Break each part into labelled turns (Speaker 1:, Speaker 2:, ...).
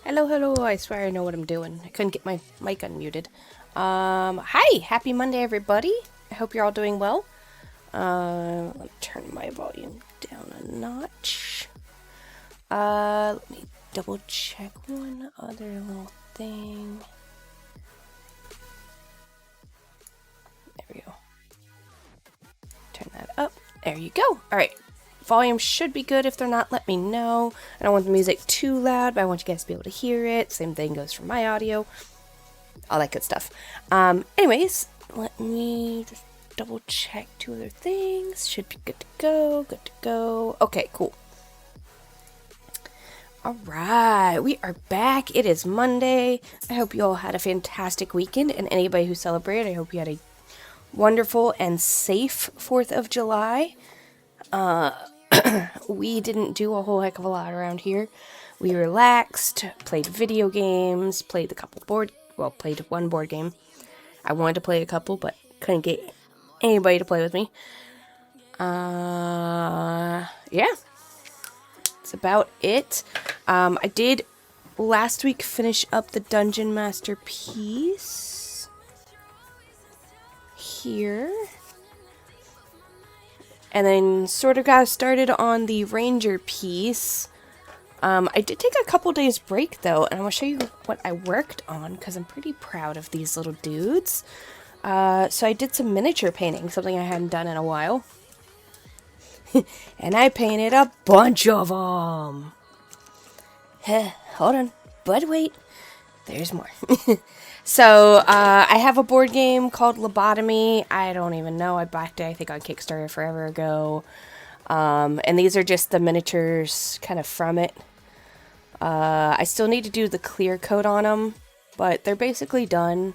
Speaker 1: Hello. I swear I know what I'm doing. I couldn't get my mic unmuted. Hi! Happy Monday, everybody. I hope you're all doing well. Let me turn my volume down a notch. Let me double check one other little thing. There we go. Turn that up. There you go. Alright. Volume should be good. If they're not, let me know. I don't want the music too loud, but I want you guys to be able to hear it. Same thing goes for my audio. All that good stuff. Anyways, let me just double check two other things. Should be good to go. Okay, cool. Alright, we are back. It is Monday. I hope you all had a fantastic weekend, and anybody who celebrated, I hope you had a wonderful and safe 4th of July. We didn't do a whole heck of a lot around here. We relaxed, played video games, played one board game. I wanted to play a couple, but couldn't get anybody to play with me. Yeah. That's about it. I did last week finish up the Dungeon Master piece. Here. And then sort of got started on the Ranger piece. I did take a couple days break though, and I'm going to show you what I worked on because I'm pretty proud of these little dudes. So I did some miniature painting, something I hadn't done in a while. And I painted a bunch of them. Hold on, but wait, there's more. So, I have a board game called Lobotomy. I don't even know. I backed it, I think, on Kickstarter forever ago. And these are just the miniatures kind of from it. I still need to do the clear coat on them, but they're basically done.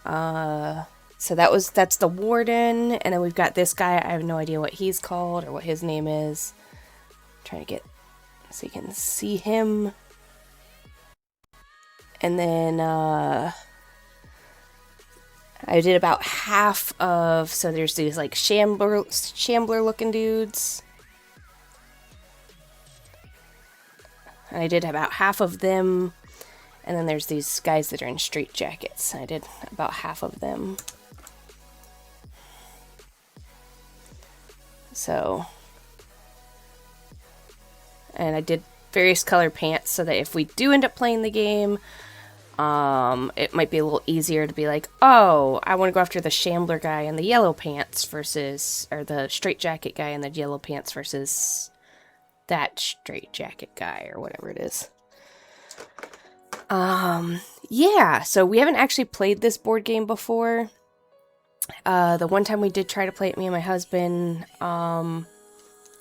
Speaker 1: So that's the Warden, and then we've got this guy. I have no idea what he's called or what his name is. I'm trying to get so you can see him. And then, I did about half of, so there's these, like, shambler looking dudes. And I did about half of them. And then there's these guys that are in straight jackets. I did about half of them. So, and I did various color pants so that if we do end up playing the game, it might be a little easier to be like, oh, I want to go after the shambler guy in the yellow pants versus, or the straight jacket guy in the yellow pants versus that straight jacket guy or whatever it is. Yeah, so we haven't actually played this board game before. The one time we did try to play it, me and my husband,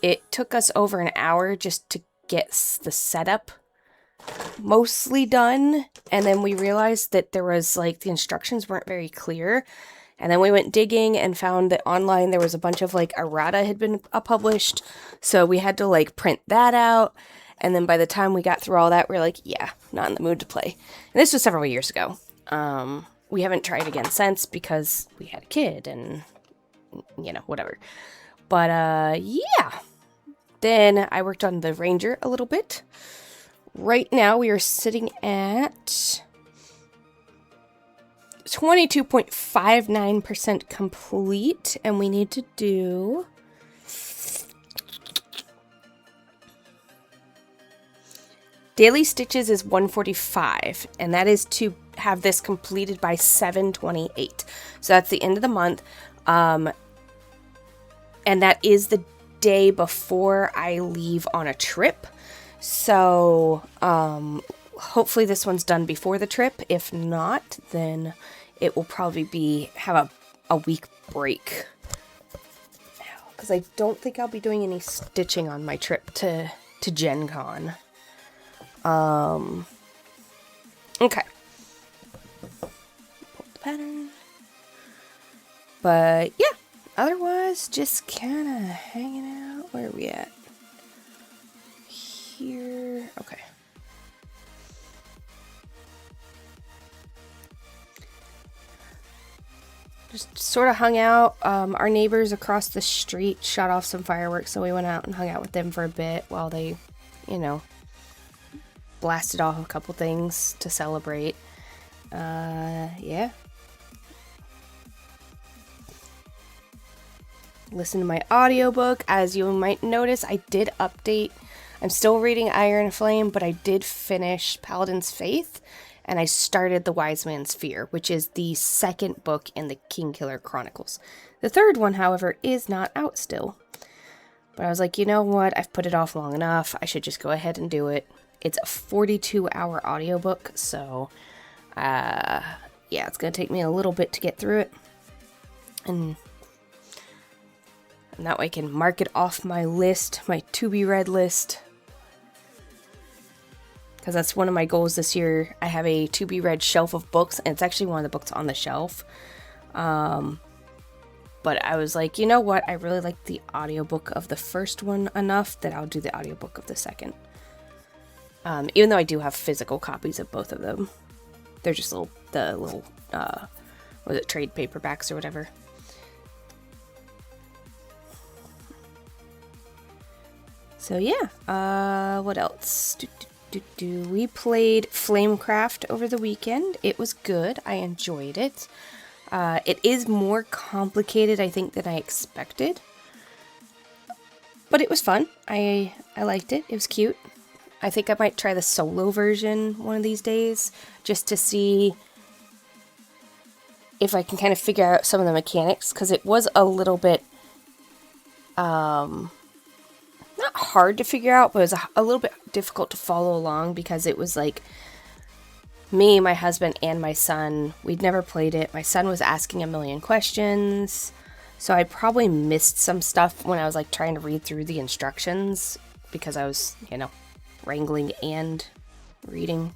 Speaker 1: it took us over an hour just to get the setup mostly done, and then we realized that there was, like, the instructions weren't very clear, and then we went digging and found that online there was a bunch of, like, errata had been published, so we had to, like, print that out, and then by the time we got through all that, we were like, yeah, not in the mood to play. And this was several years ago. We haven't tried again since because we had a kid and, you know, whatever. But, yeah. Then I worked on the Ranger a little bit. Right now we are sitting at 22.59% complete, and we need to do daily stitches is 145, and that is to have this completed by 7/28. So that's the end of the month. And that is the day before I leave on a trip. So, hopefully this one's done before the trip. If not, then it will probably have a week break. Because I don't think I'll be doing any stitching on my trip to Gen Con. Okay. Pull the pattern. But, yeah. Otherwise, just kind of hanging out. Where are we at? Here. Okay. Just sort of hung out. Our neighbors across the street shot off some fireworks, so we went out and hung out with them for a bit while they, you know, blasted off a couple things to celebrate. Yeah. Listen to my audiobook. As you might notice, I did update. I'm still reading Iron and Flame, but I did finish Paladin's Faith, and I started The Wise Man's Fear, which is the second book in the Kingkiller Chronicles. The third one, however, is not out still. But I was like, you know what? I've put it off long enough. I should just go ahead and do it. It's a 42-hour audiobook, so yeah, it's going to take me a little bit to get through it. And that way I can mark it off my list, my to-be-read list. Because that's one of my goals this year. I have a to-be-read shelf of books, and it's actually one of the books on the shelf. But I was like, you know what? I really like the audiobook of the first one enough that I'll do the audiobook of the second. Even though I do have physical copies of both of them. They're just little trade paperbacks or whatever. So yeah, what else? We played Flamecraft over the weekend. It was good. I enjoyed it. It is more complicated, I think, than I expected. But it was fun. I liked it. It was cute. I think I might try the solo version one of these days, just to see if I can kind of figure out some of the mechanics, because it was a little bit, not hard to figure out, but it was a little bit difficult to follow along, because it was like me, my husband, and my son. We'd never played it. My son was asking a million questions, so I probably missed some stuff when I was like trying to read through the instructions, because I was, you know, wrangling and reading.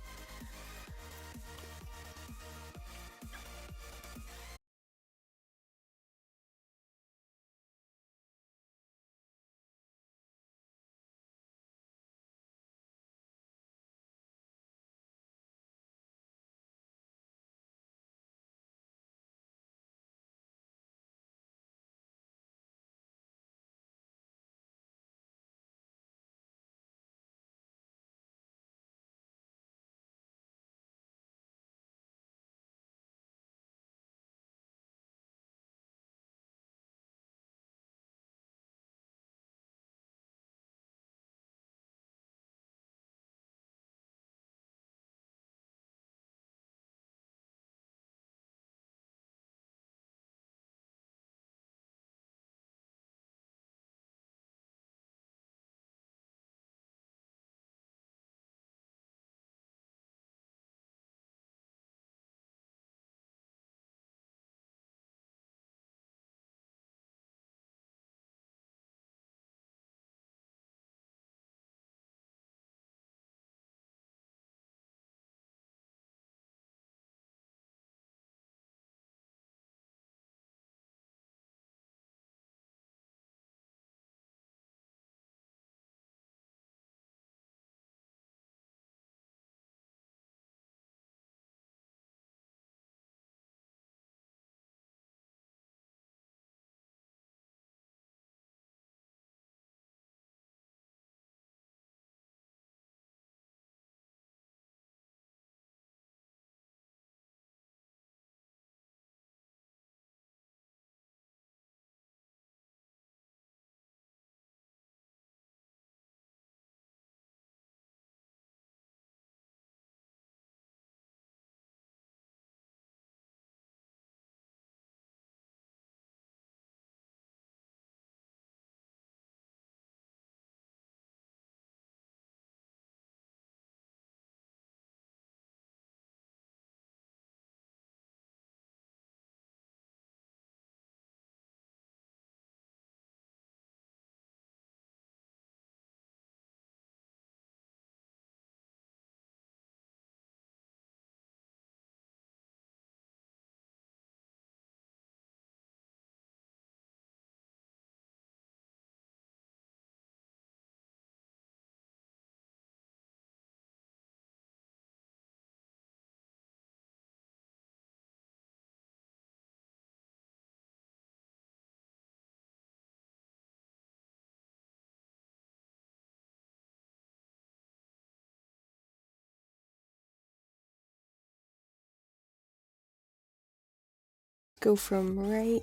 Speaker 1: go from right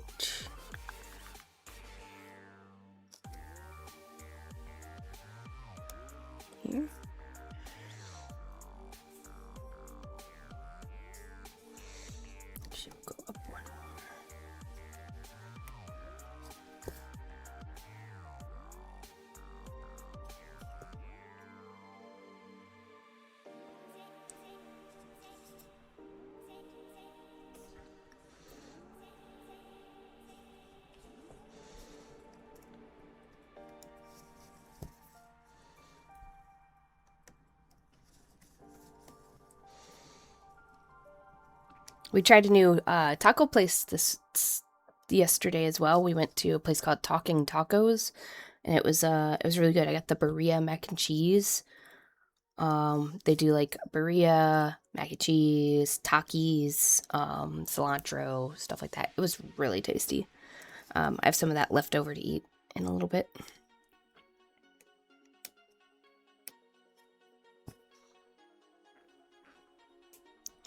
Speaker 1: here. Should go up one more. We tried a new taco place yesterday as well. We went to a place called Talking Tacos, and it was really good. I got the birria mac and cheese. They do like birria, mac and cheese, Takis, cilantro, stuff like that. It was really tasty. I have some of that left over to eat in a little bit.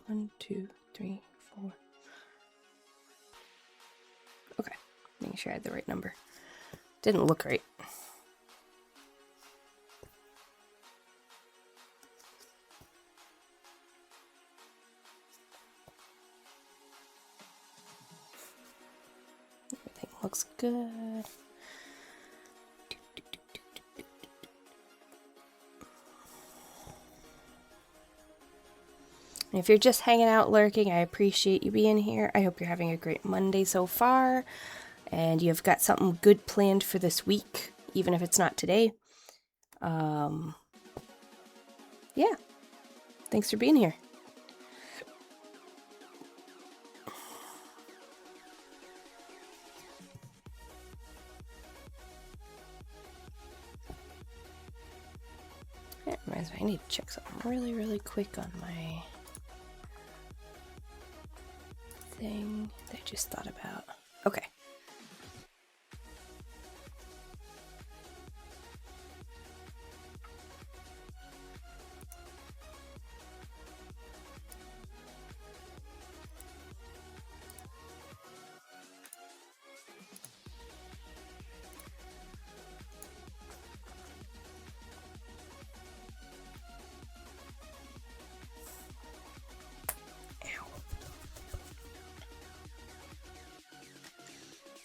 Speaker 1: One, two, three, four. Okay, making sure I had the right number. Didn't look right. Everything looks good. And if you're just hanging out lurking, I appreciate you being here. I hope you're having a great Monday so far, and you've got something good planned for this week, even if it's not today. Yeah, thanks for being here. That reminds me, I need to check something really quick on my thing that I just thought about. Okay.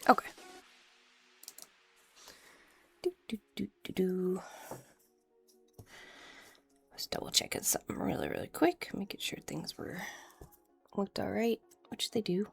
Speaker 1: Okay. Just double checking something really quick, making sure things looked all right, which they do.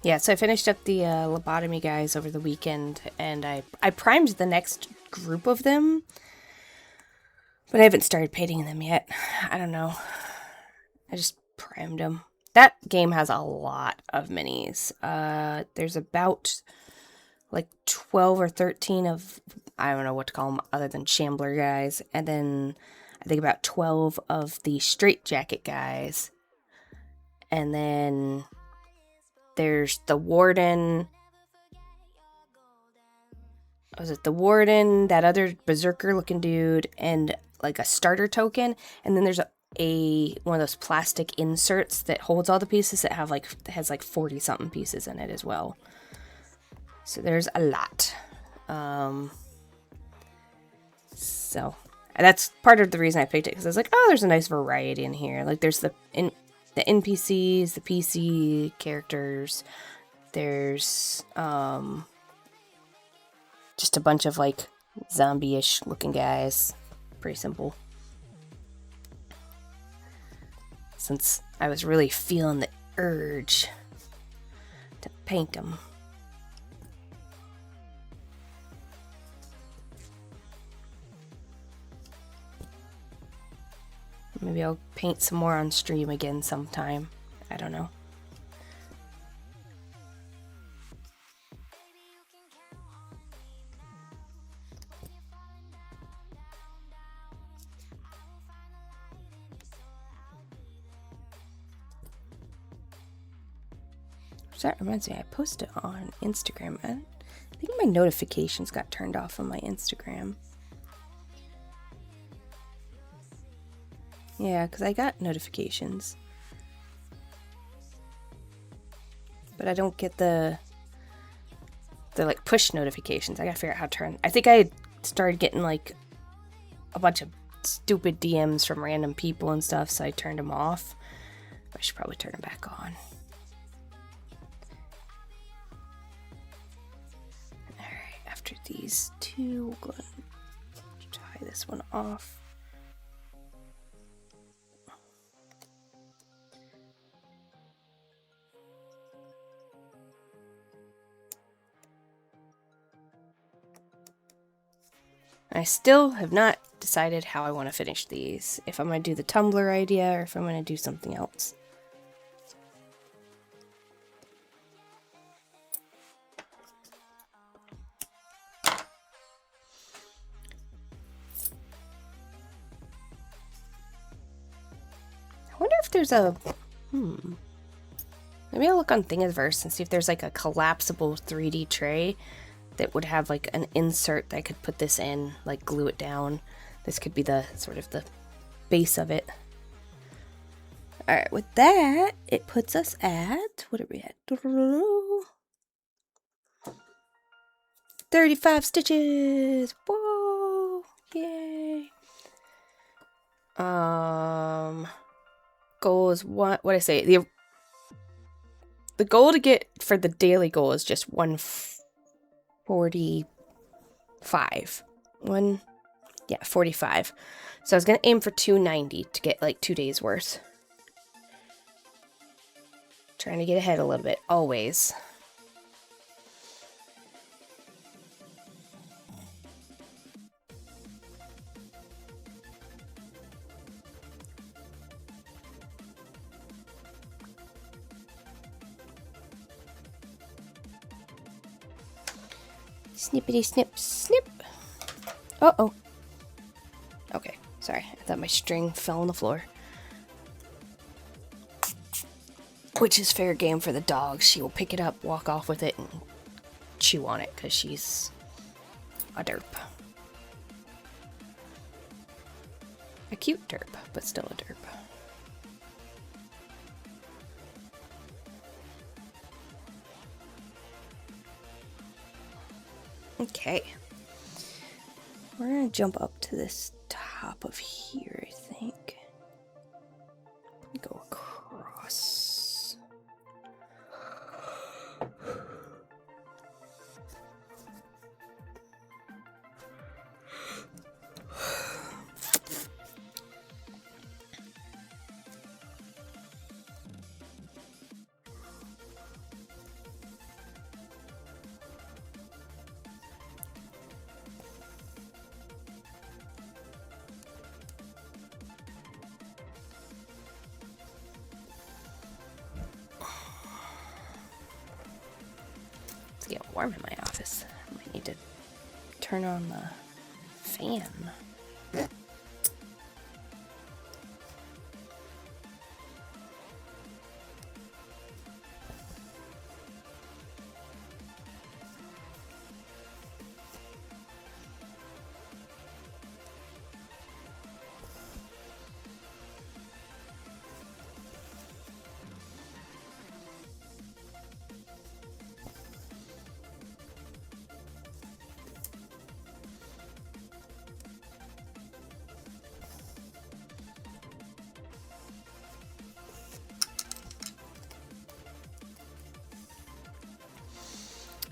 Speaker 1: Yeah, so I finished up the lobotomy guys over the weekend, and I primed the next group of them, but I haven't started painting them yet. I don't know. I just primed them. That game has a lot of minis. There's about like 12 or 13 of, I don't know what to call them other than Shambler guys, and then I think about 12 of the Straight Jacket guys, and then there's the Warden, was it the warden, that other berserker looking dude, and like a starter token, and then there's one of those plastic inserts that holds all the pieces that has like 40 something pieces in it as well. So there's a lot. So that's part of the reason I picked it, because I was like, oh, there's a nice variety in here. Like there's the NPCs, the PC characters. There's just a bunch of like zombie-ish looking guys. Pretty simple. Since I was really feeling the urge to paint them. Maybe I'll paint some more on stream again sometime. I don't know. So that reminds me, I posted on Instagram. I think my notifications got turned off on my Instagram. Yeah, because I got notifications. But I don't get the like push notifications. I gotta figure out how to turn. I think I started getting like a bunch of stupid DMs from random people and stuff, so I turned them off. I should probably turn them back on. Alright, after these two, we'll go and tie this one off. I still have not decided how I want to finish these. If I'm going to do the tumbler idea or if I'm going to do something else. I wonder if there's a... Maybe I'll look on Thingiverse and see if there's like a collapsible 3D tray that would have like an insert that I could put this in, like glue it down. This could be the sort of the base of it. Alright, with that, it puts us at, what are we at? 35 stitches! Whoa! Yay! Goal is what I say? The goal to get for the daily goal is just 145. 45. So I was gonna aim for 290 to get like 2 days worth. Trying to get ahead a little bit, always. Snippity snip snip. Uh-oh. Okay, sorry. I thought my string fell on the floor. Which is fair game for the dog. She will pick it up, walk off with it, and chew on it because she's a derp. A cute derp, but still a derp. Okay. We're gonna jump up to this top of here, I think. Go across. It's getting warm in my office. I might need to turn on the fan.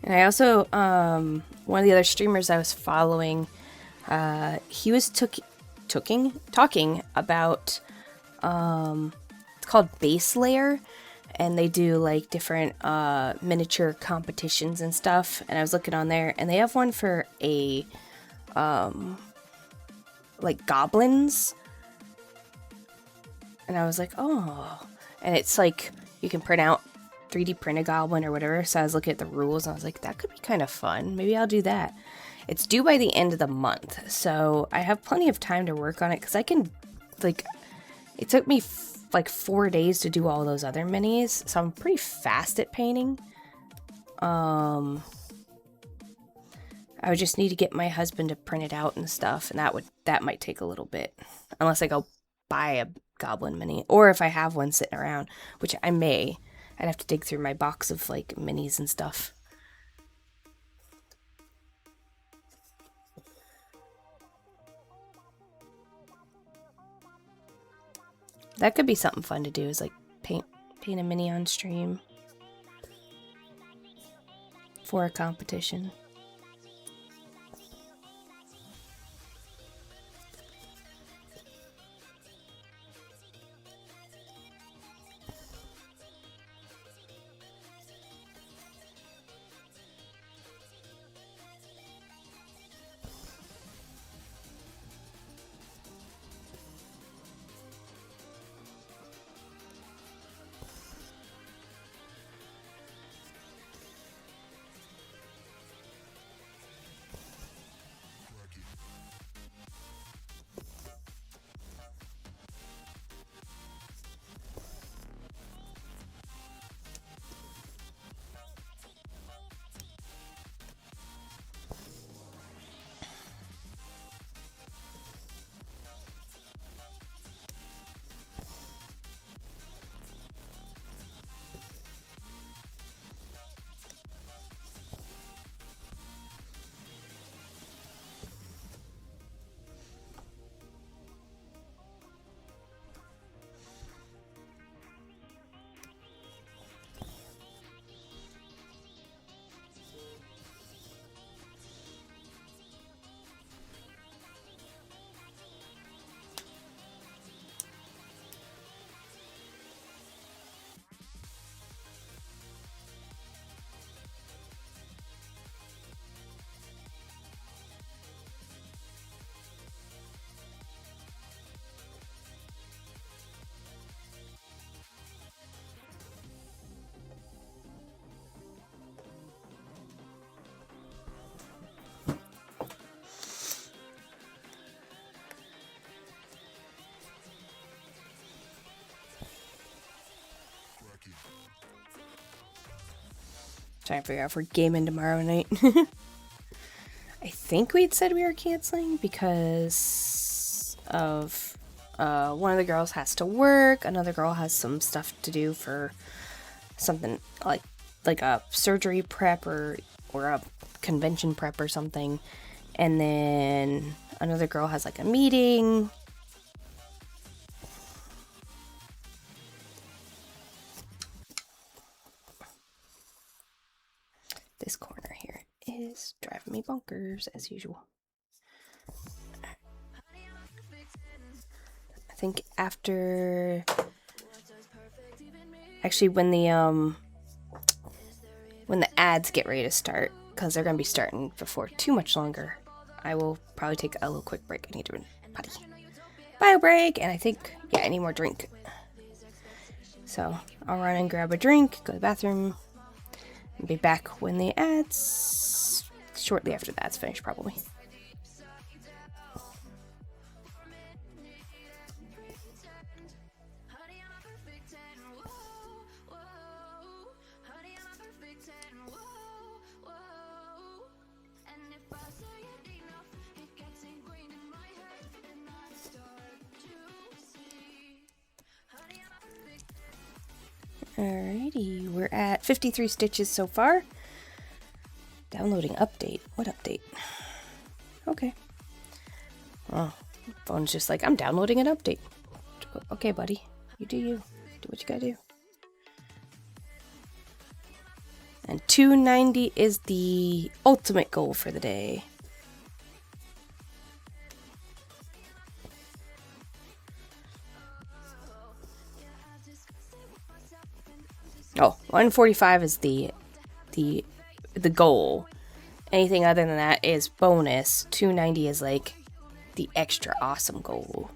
Speaker 1: And I also, one of the other streamers I was following, he was talking about, it's called Base Layer, and they do like different miniature competitions and stuff. And I was looking on there, and they have one for a like goblins, and I was like, oh, and it's like you can print out 3D print a goblin or whatever. So I was looking at the rules, and I was like, that could be kind of fun. Maybe I'll do that. It's due by the end of the month, so I have plenty of time to work on it, because I can, like, it took me like 4 days to do all those other minis, so I'm pretty fast at painting. I would just need to get my husband to print it out and stuff, and that might take a little bit, unless I go buy a goblin mini, or if I have one sitting around, which I may. I'd have to dig through my box of like minis and stuff. That could be something fun to do, is like paint a mini on stream for a competition. Trying to figure out if we're gaming tomorrow night. I think we'd said we were canceling because of one of the girls has to work, another girl has some stuff to do for something like a surgery prep or a convention prep or something, and then another girl has like a meeting. This corner here is driving me bonkers as usual. I think after, actually when the ads get ready to start, because they're gonna be starting before too much longer, I will probably take a little quick break. I need to potty. Bio break, and I think, yeah, I need more drink. So I'll run and grab a drink, go to the bathroom, and be back when the ads, shortly after the ads finish, probably. Alrighty, we're at 53 stitches so far. Downloading update. What update? Okay. Oh, phone's just like, I'm downloading an update. Okay, buddy. You do you. Do what you gotta do. And 290 is the ultimate goal for the day. Oh, 145 is the goal. Anything other than that is bonus. 290 is like the extra awesome goal.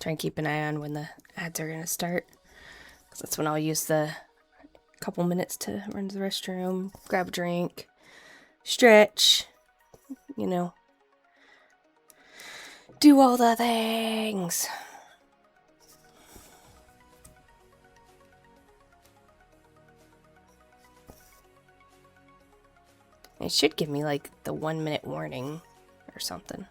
Speaker 1: Try and keep an eye on when the ads are going to start, because that's when I'll use the couple minutes to run to the restroom, grab a drink, stretch, you know, do all the things. It should give me like the 1 minute warning or something.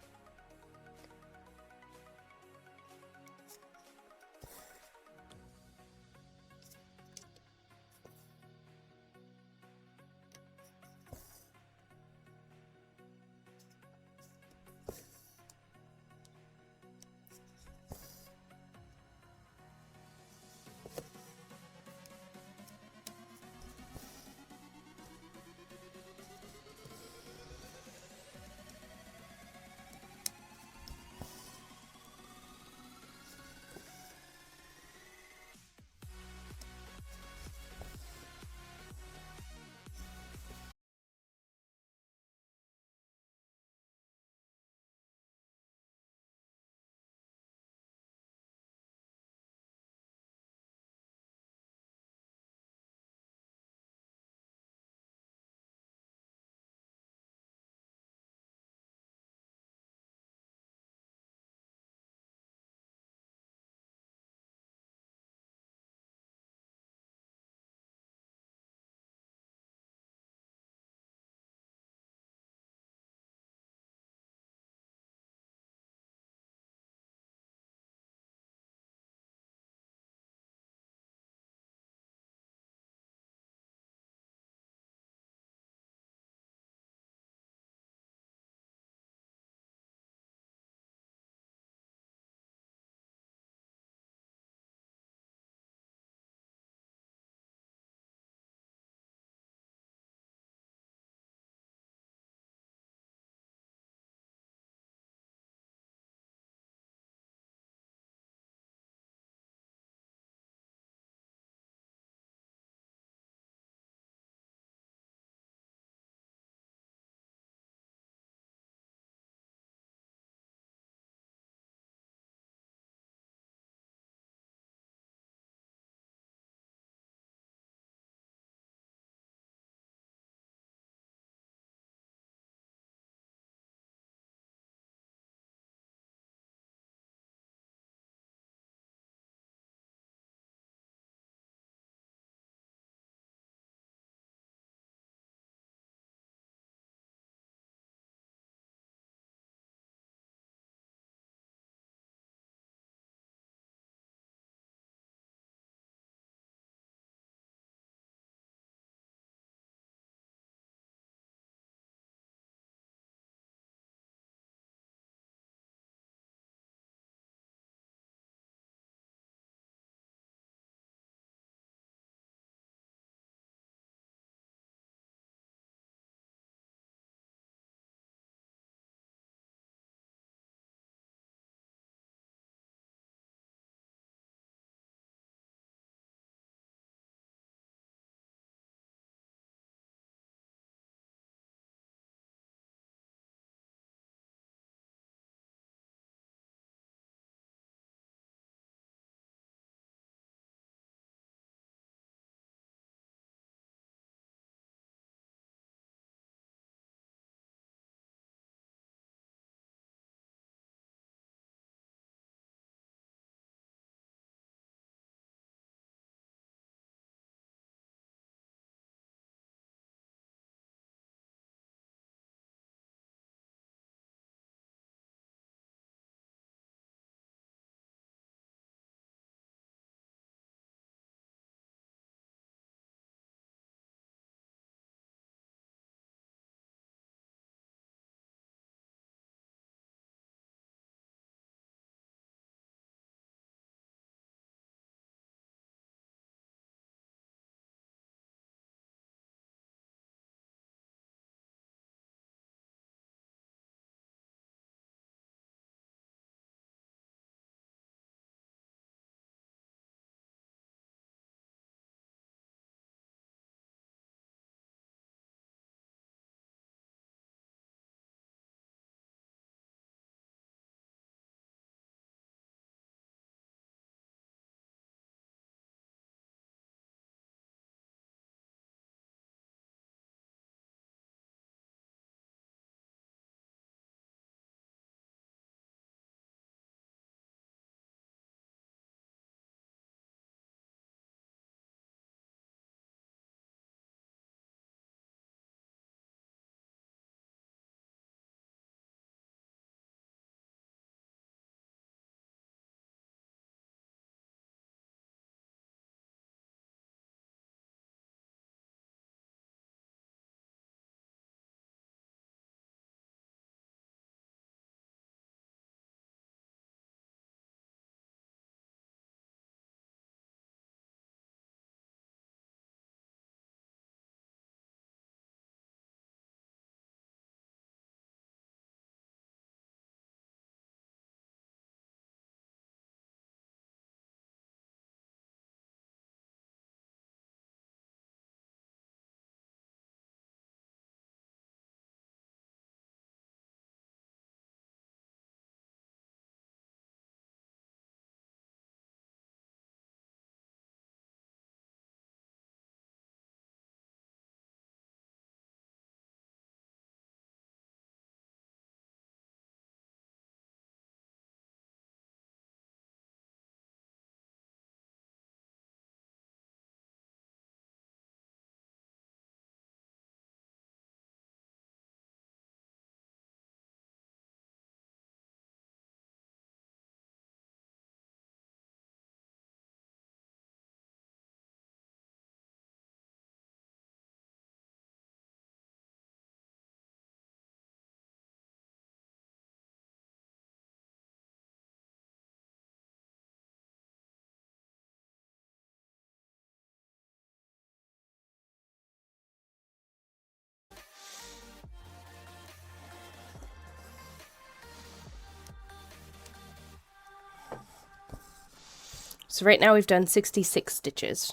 Speaker 1: So right now we've done 66 stitches.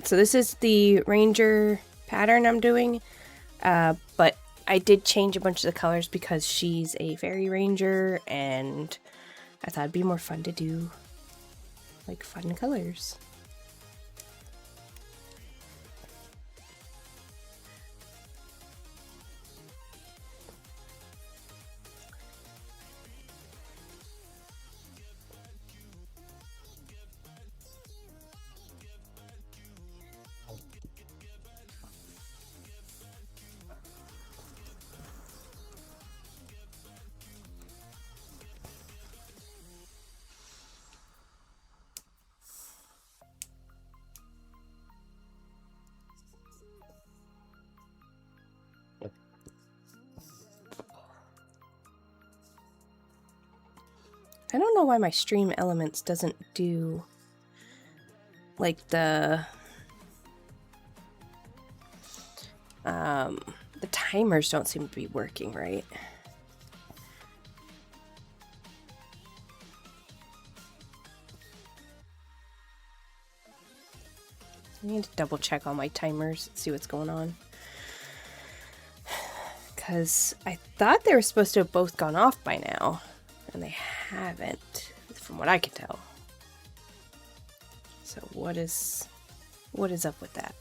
Speaker 1: So this is the Ranger pattern I'm doing, but I did change a bunch of the colors because she's a fairy ranger, and I thought it'd be more fun to do like fun colors. I don't know why my Stream Elements doesn't do like the timers don't seem to be working right. I need to double check all my timers, see what's going on. Because I thought they were supposed to have both gone off by now, and they haven't, from what I can tell. So what is up with that?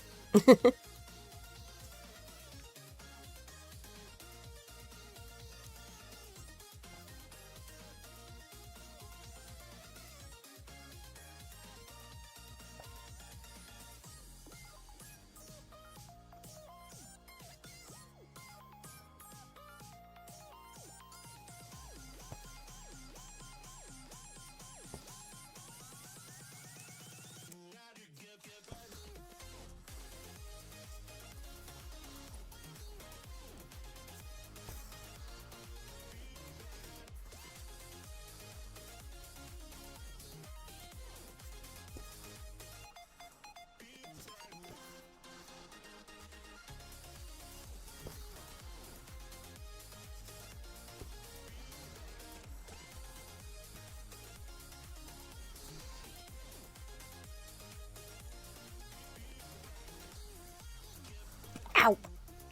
Speaker 1: Ow!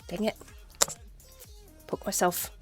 Speaker 1: Dang it. Poke myself.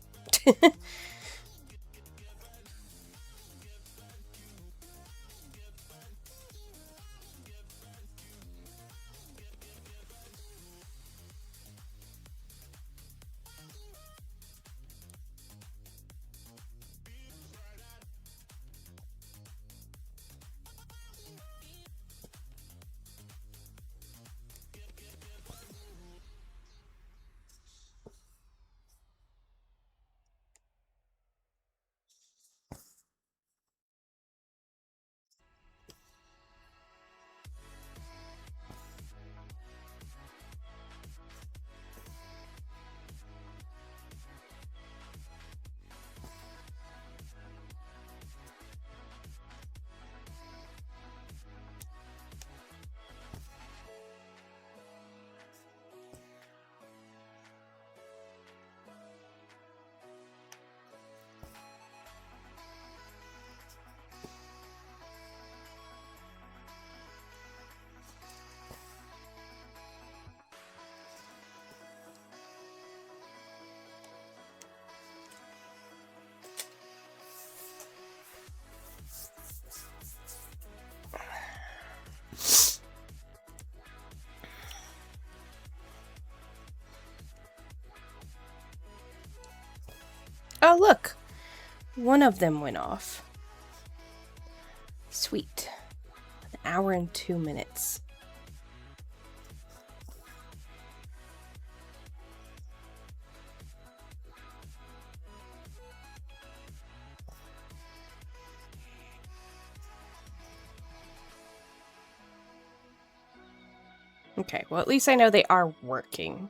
Speaker 1: Oh, look! One of them went off. Sweet. An hour and 2 minutes. Okay, well, at least I know they are working.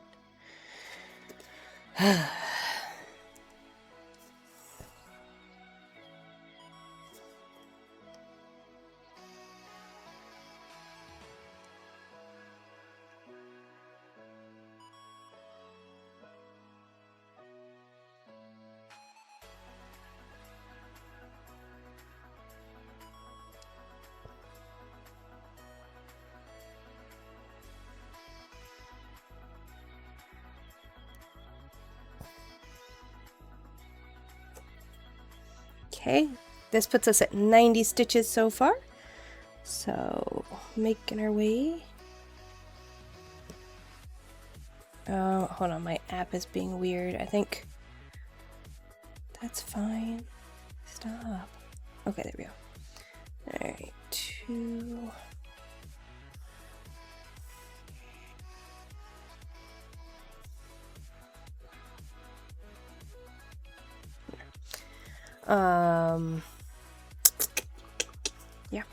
Speaker 1: Okay, this puts us at 90 stitches so far. So, making our way. Oh, hold on, my app is being weird. I think that's fine. Stop. Okay, there we go. Alright, 2. Yeah.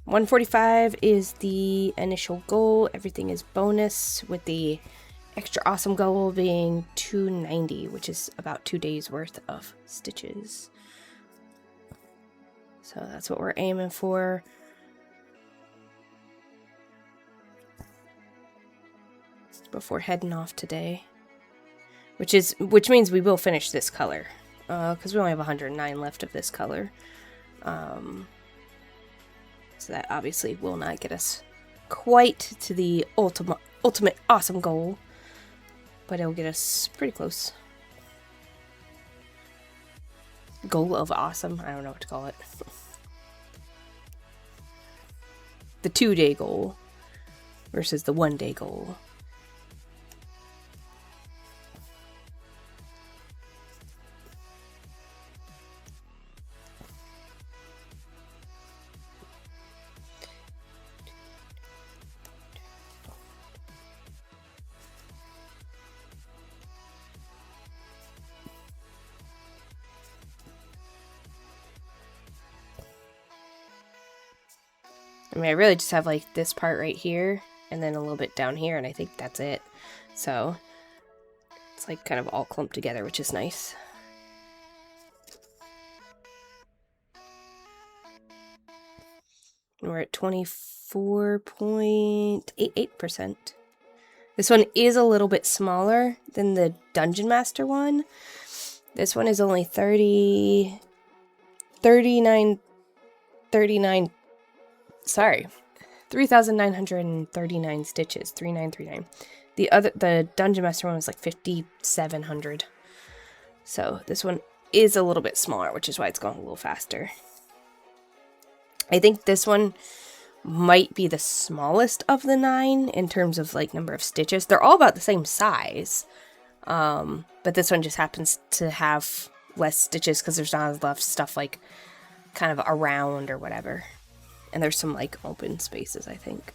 Speaker 1: 145 is the initial goal. Everything is bonus, with the extra awesome goal being 290, which is about 2 days worth of stitches. So that's what we're aiming for. Before heading off today. Which means we will finish this color. Because we only have 109 left of this color. So that obviously will not get us quite to the ultimate awesome goal. But it'll get us pretty close. Goal of awesome? I don't know what to call it. The 2-day goal versus the 1-day goal. I mean, I really just have like this part right here and then a little bit down here, and I think that's it. So it's like kind of all clumped together, which is nice. And we're at 24.88%. This one is a little bit smaller than the Dungeon Master one. This one is only 39 sorry, 3,939 stitches, 3939. The Dungeon Master one was like 5,700. So this one is a little bit smaller, which is why it's going a little faster. I think this one might be the smallest of the 9 in terms of like number of stitches. They're all about the same size, but this one just happens to have less stitches because there's not enough stuff like kind of around or whatever. And there's some like open spaces, I think.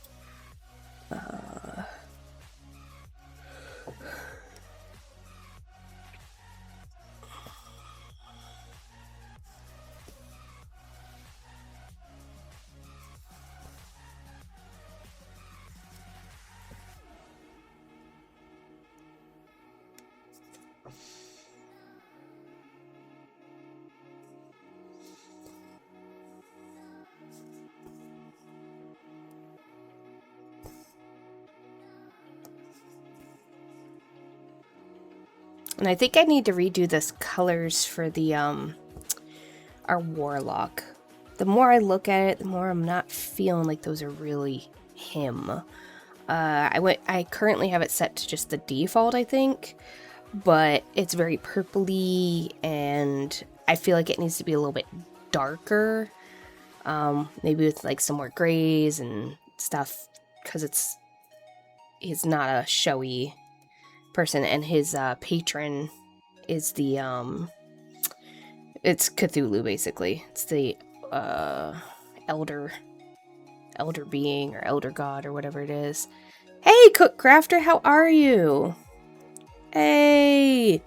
Speaker 1: And I think I need to redo this colors for the our warlock. The more I look at it, the more I'm not feeling like those are really him. I currently have it set to just the default, I think, but it's very purpley, and I feel like it needs to be a little bit darker. Maybe with like some more grays and stuff, because he's not a showy person, and his patron is the It's Cthulhu, basically. It's the elder being or elder god or whatever it is. Hey, Cook Crafter, how are you? Hey,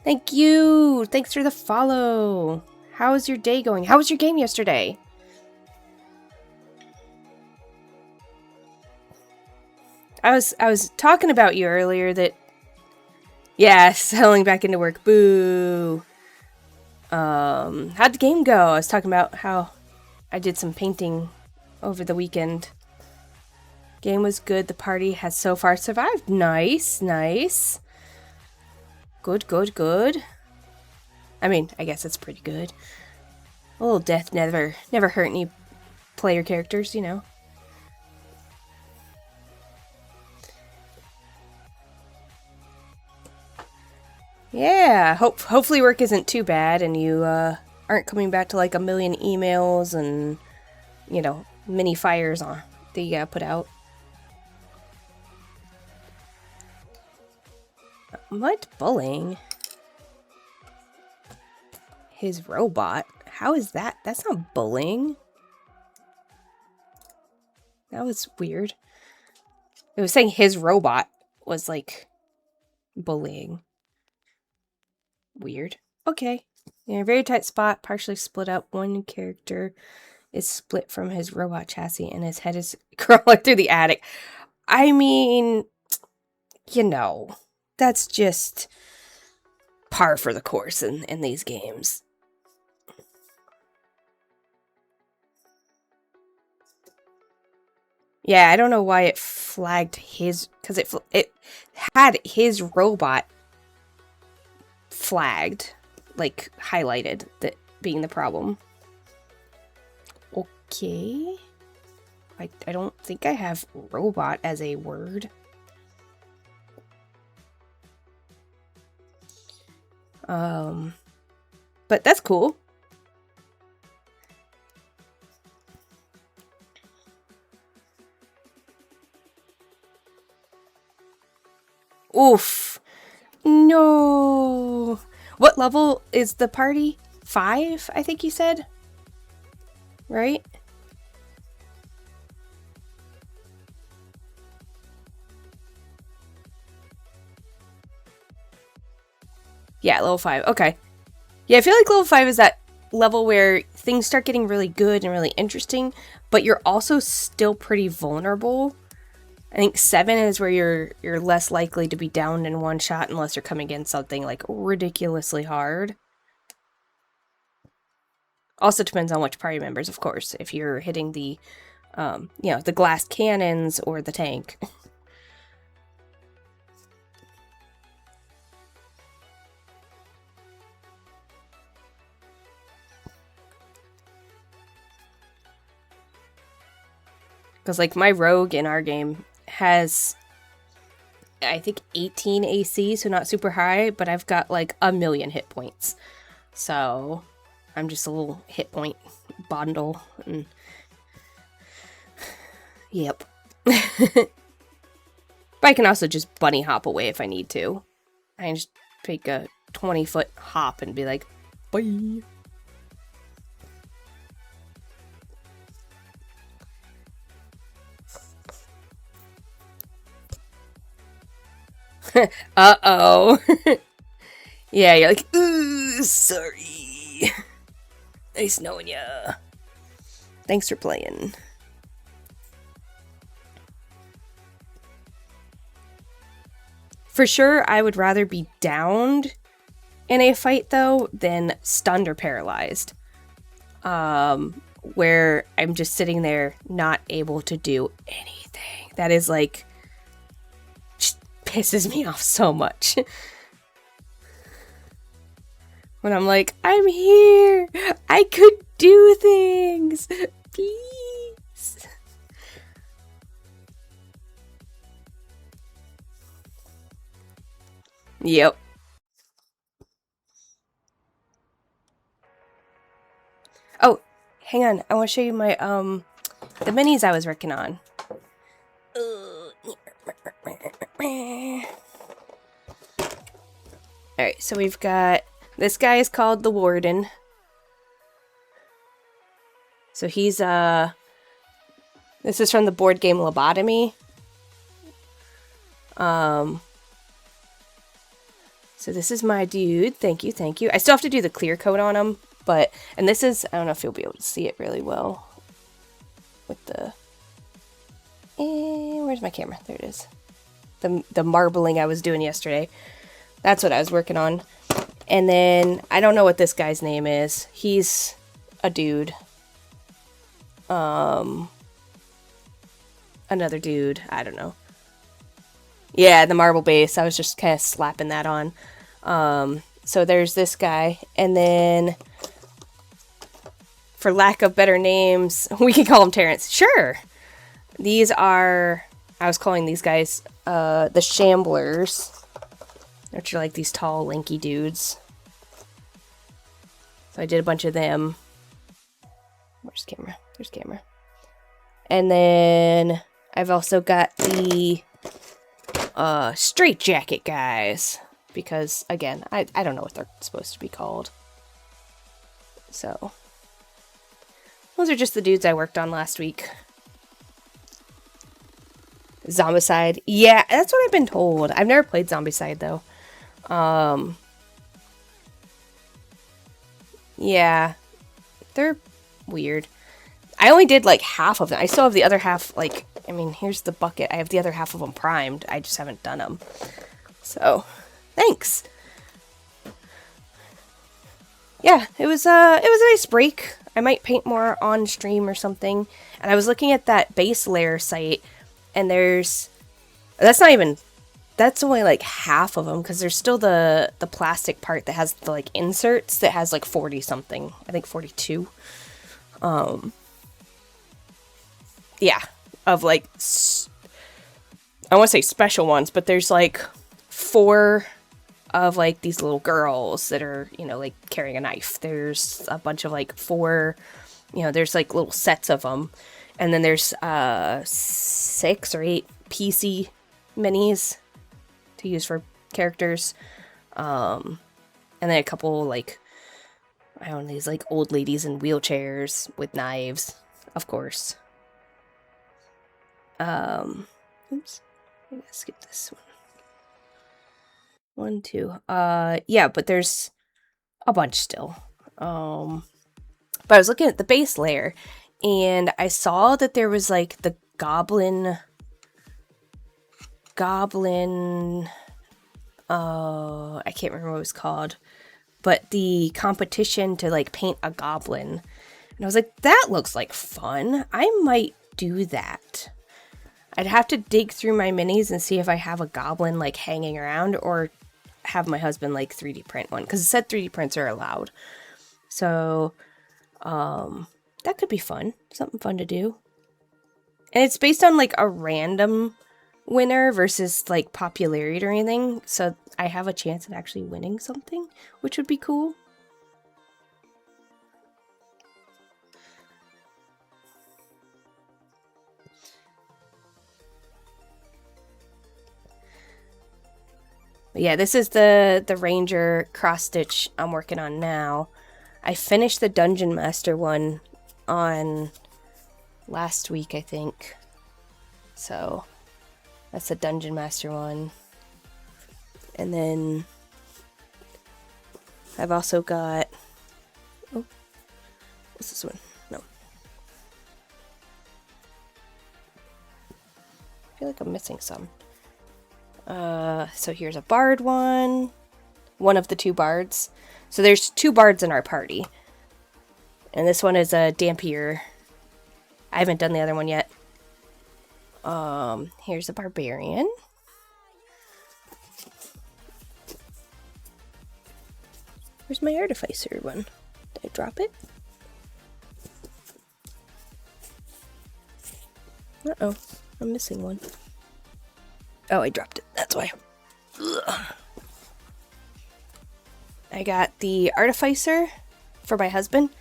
Speaker 1: thank you. Thanks for the follow. How's your day going? How was your game yesterday? I was talking about you earlier that, yeah, settling back into work. Boo. How'd the game go? I was talking about how I did some painting over the weekend. Game was good. The party has so far survived. Nice, nice. Good, good, good. I mean, I guess it's pretty good. A little death never hurt any player characters, you know. Yeah, hopefully work isn't too bad and you aren't coming back to like a million emails and, you know, mini fires on that you gotta put out. What bullying? His robot? How is that? That's not bullying. That was weird. It was saying his robot was like bullying. Weird. Okay. In a very tight spot, partially split up. One character is split from his robot chassis and his head is crawling through the attic. I mean, you know, that's just par for the course in these games. Yeah, I don't know why it flagged his, because it had his robot flagged, like highlighted, that being the problem. Okay. I don't think I have robot as a word. But that's cool. Oof. No. What level is the party? 5, I think you said? Right? Yeah, level 5. Okay. Yeah, I feel like level 5 is that level where things start getting really good and really interesting, but you're also still pretty vulnerable. I think 7 is where you're less likely to be downed in one shot unless you're coming against something like ridiculously hard. Also depends on which party members, of course. If you're hitting the, you know, the glass cannons or the tank. Because, like, my rogue in our game has, I think, 18 AC, so not super high, but I've got, like, 1,000,000 hit points. So, I'm just a little hit point bundle. And yep. But I can also just bunny hop away if I need to. I can just take a 20-foot hop and be like, bye. Uh-oh. Yeah, you're like, ooh, sorry. Nice knowing ya. Thanks for playing. For sure, I would rather be downed in a fight, though, than stunned or paralyzed. Where I'm just sitting there not able to do anything. That is, like, pisses me off so much. When I'm like, I'm here! I could do things! Please! Yep. Oh, hang on. I want to show you my, the minis I was working on. Alright, so we've got... This guy is called the Warden. So he's, this is from the board game Lobotomy. So this is my dude. Thank you, thank you. I still have to do the clear coat on him, but, and this is, I don't know if you'll be able to see it really well with the, where's my camera? There it is. The marbling I was doing yesterday. That's what I was working on. And then, I don't know what this guy's name is. He's a dude. Another dude. I don't know. Yeah, the marble base. I was just kind of slapping that on. So there's this guy. And then, for lack of better names, we can call him Terrence. Sure! These are, I was calling these guys, the Shamblers. Which are like these tall, lanky dudes. So I did a bunch of them. Where's camera? There's camera. And then I've also got the straight jacket guys. Because, again, I don't know what they're supposed to be called. So, those are just the dudes I worked on last week. Zombicide. Yeah, that's what I've been told. I've never played Zombicide, though. Yeah, they're weird. I only did like half of them. I still have the other half, like, I mean, here's the bucket. I have the other half of them primed. I just haven't done them. So, thanks. Yeah, it was a nice break. I might paint more on stream or something. And I was looking at that base layer site, and that's only like half of them, because there's still the plastic part that has the like inserts that has like 40 something. I think 42. Yeah, of like, I want to say special ones, but there's like 4 of like these little girls that are, you know, like carrying a knife. There's a bunch of like 4, you know, there's like little sets of them. And then there's 6 or 8 PC minis to use for characters. And then a couple like, I don't know, these like old ladies in wheelchairs with knives, of course. Oops. I'm gonna skip this one. 1, 2. Yeah, but there's a bunch still. But I was looking at the base layer, and I saw that there was like the goblin, I can't remember what it was called, but the competition to like paint a goblin. And I was like, that looks like fun. I might do that. I'd have to dig through my minis and see if I have a goblin like hanging around, or have my husband like 3D print one, because it said 3D prints are allowed. So, that could be fun. Something fun to do. And it's based on like a random winner versus like popularity or anything. So I have a chance of actually winning something, which would be cool. But yeah, this is the Ranger Cross-Stitch I'm working on now. I finished the Dungeon Master one on last week, I think. So, that's the Dungeon Master one. And then I've also got, oh, what's this one? No. I feel like I'm missing some. So here's a bard one of the 2 bards. So there's 2 bards in our party. And this one is a Dampier. I haven't done the other one yet. Here's a barbarian. Where's my artificer one? Did I drop it? Uh-oh, I'm missing one. Oh, I dropped it. That's why. Ugh. I got the artificer for my husband.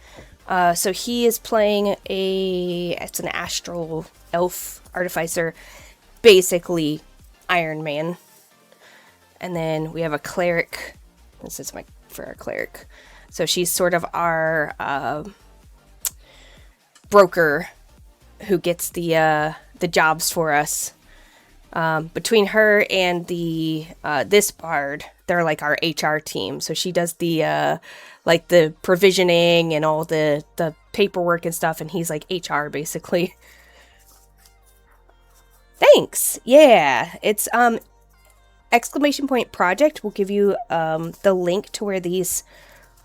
Speaker 1: So he is playing it's an astral elf artificer, basically Iron Man. And then we have a cleric. This is for our cleric. So she's sort of our broker who gets the jobs for us. Between her and the this bard, they're like our HR team. So she does the like the provisioning and all the paperwork and stuff, and he's like HR basically. Thanks. Yeah, it's exclamation point project will give you the link to where these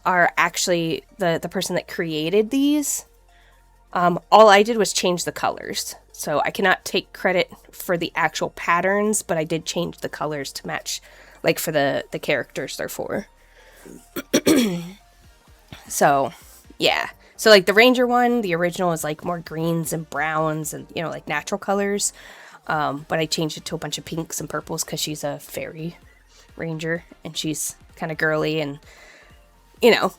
Speaker 1: are actually the person that created these. All I did was change the colors. So I cannot take credit for the actual patterns, but I did change the colors to match, like, for the characters they're for. So, yeah. So, like, the Ranger one, the original is, like, more greens and browns and, you know, like, natural colors. But I changed it to a bunch of pinks and purples because she's a fairy ranger, and she's kind of girly and, you know,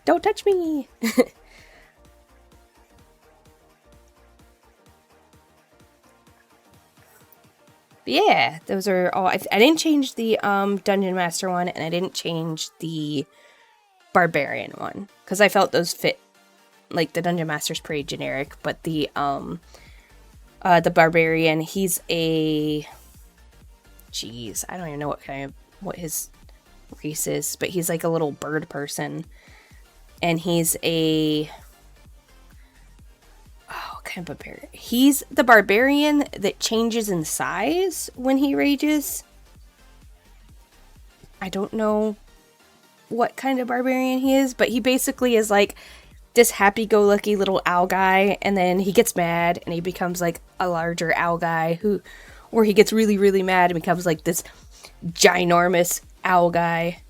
Speaker 1: don't touch me! But yeah, those are all. I didn't change the Dungeon Master one, and I didn't change the Barbarian one because I felt those fit. Like the Dungeon Master's pretty generic, but the Barbarian, he's a. Jeez, I don't even know what his race is, but he's like a little bird person, and he's a. Kind of barbarian. He's the barbarian that changes in size when he rages. I don't know what kind of barbarian he is, but he basically is like this happy-go-lucky little owl guy, and then he gets mad and he becomes like a larger owl guy or he gets really, really mad and becomes like this ginormous owl guy.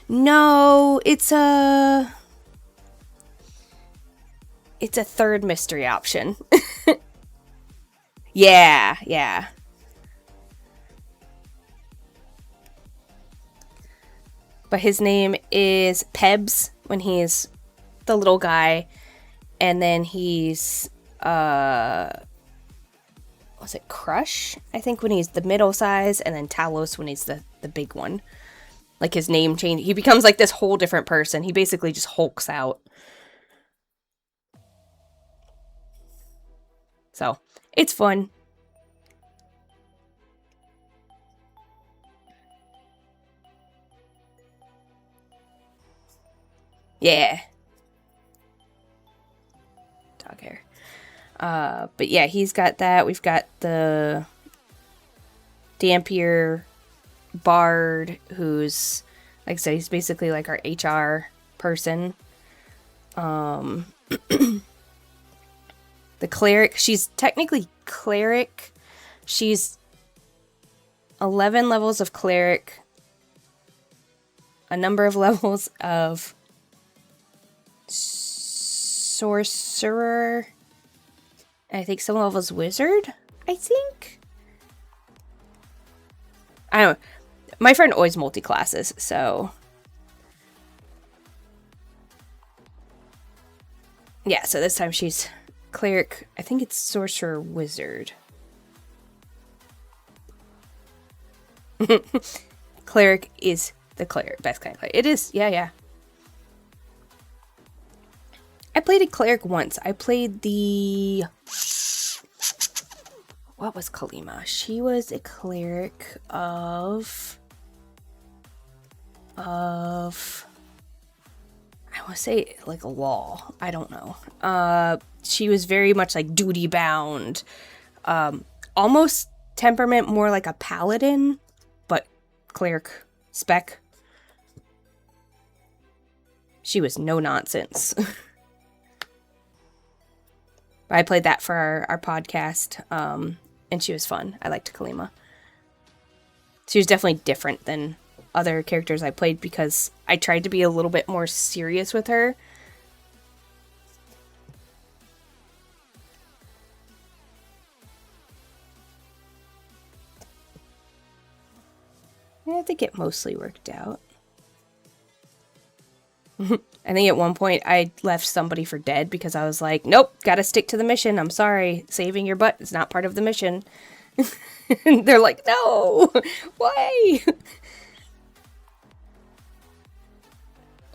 Speaker 1: No, it's a third mystery option. Yeah. But his name is Pebs when he's the little guy. And then he's, was it Crush? I think when he's the middle size. And then Talos when he's the big one. Like his name change. He becomes like this whole different person. He basically just hulks out. So, it's fun. Yeah. Dog hair. But yeah, he's got that. We've got the Dampier Bard, who's, like I said, he's basically like our HR person. The cleric, she's technically cleric. She's 11 levels of cleric, a number of levels of sorcerer, and I think some levels wizard, I think. I don't know. My friend always multi-classes, so. Yeah, so this time she's cleric, I think it's sorcerer wizard. Cleric is the best kind of cleric. It is, yeah. I played a cleric once. I played the... What was Kalima? She was a cleric of... I want to say like a law. I don't know. She was very much like duty bound. Almost temperament more like a paladin, but cleric spec. She was no nonsense. I played that for our podcast, and she was fun. I liked Kalima. She was definitely different than other characters I played because I tried to be a little bit more serious with her. I think it mostly worked out. I think at one point I left somebody for dead because I was like, nope, gotta stick to the mission. I'm sorry, saving your butt is not part of the mission. And they're like, no, why?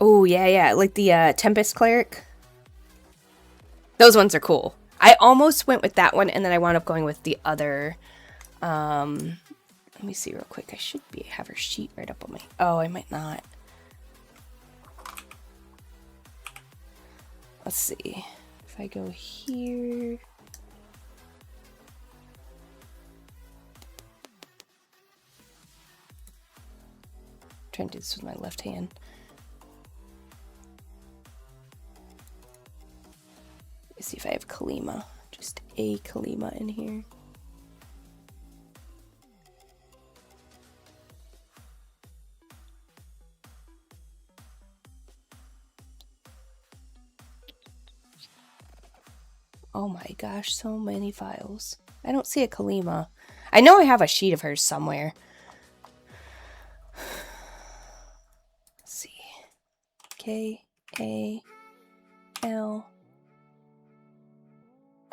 Speaker 1: Oh, yeah, like the Tempest Cleric. Those ones are cool. I almost went with that one, and then I wound up going with the other. Let me see real quick. I should have her sheet right up on me. Oh, I might not. Let's see. If I go here. I'm trying to do this with my left hand. Let's see if I have Kalima. Just a Kalima in here. Oh my gosh, so many files. I don't see a Kalima. I know I have a sheet of hers somewhere. Let's see. K-A-L.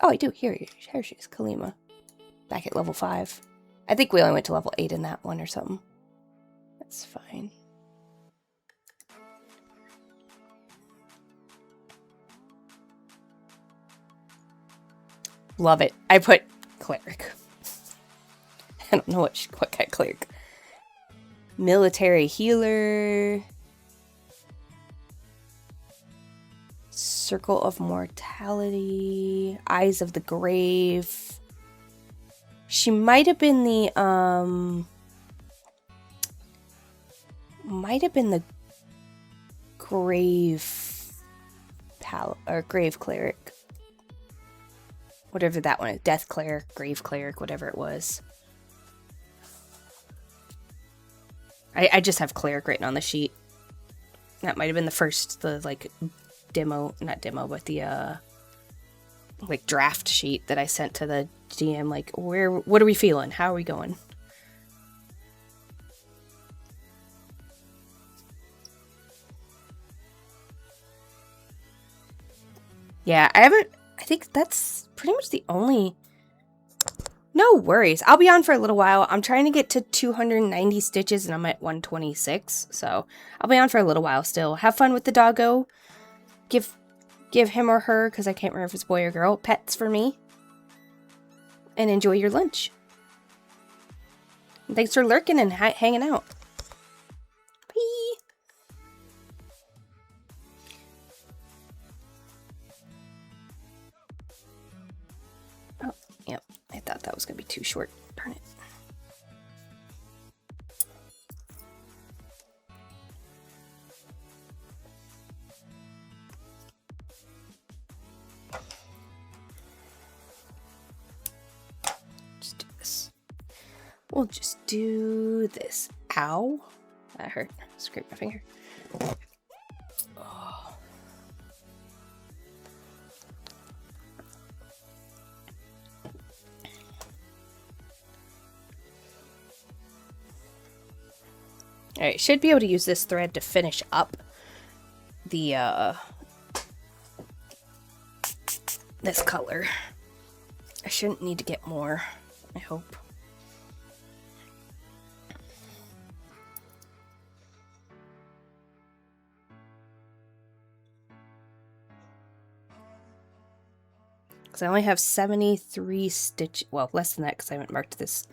Speaker 1: Oh, I do. Here she is, Kalima. Back at level 5. I think we only went to level 8 in that one or something. That's fine. Love it. I put cleric. I don't know what kind of cleric. Military healer. Circle of Mortality. Eyes of the Grave. She might have been the grave cleric. Whatever that one is. Death cleric, grave cleric, whatever it was. I just have cleric written on the sheet. That might have been the demo, not demo, but the draft sheet that I sent to the DM, what are we feeling? How are we going? Yeah, I think that's pretty much the only... No worries. I'll be on for a little while. I'm trying to get to 290 stitches and I'm at 126. So I'll be on for a little while still. Have fun with the doggo. Give him or her, because I can't remember if it's boy or girl, pets for me. And enjoy your lunch. And thanks for lurking and hanging out. Bye. Oh, yep. I thought that was going to be too short. Darn it. We'll just do this. Ow. That hurt. Scrape my finger. Oh. Alright, should be able to use this thread to finish up the, this color. I shouldn't need to get more, I hope. Because I only have 73 stitch, well, less than that because I haven't marked these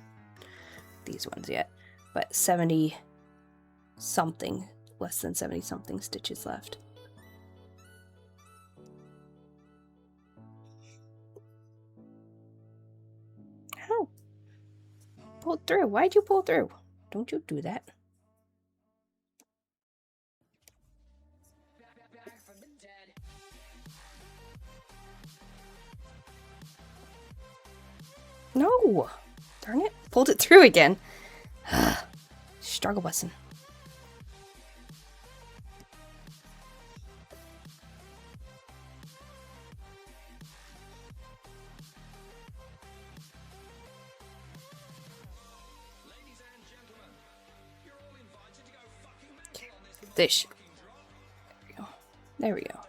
Speaker 1: ones yet, but 70 something, less than 70 something stitches left. Ow! Pulled through. Why'd you pull through? Don't you do that. No! Darn it. Pulled it through again. Struggle bussin'. This. There we go. There we go.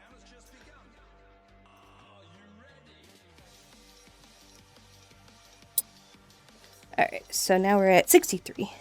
Speaker 1: Alright, so now we're at 63.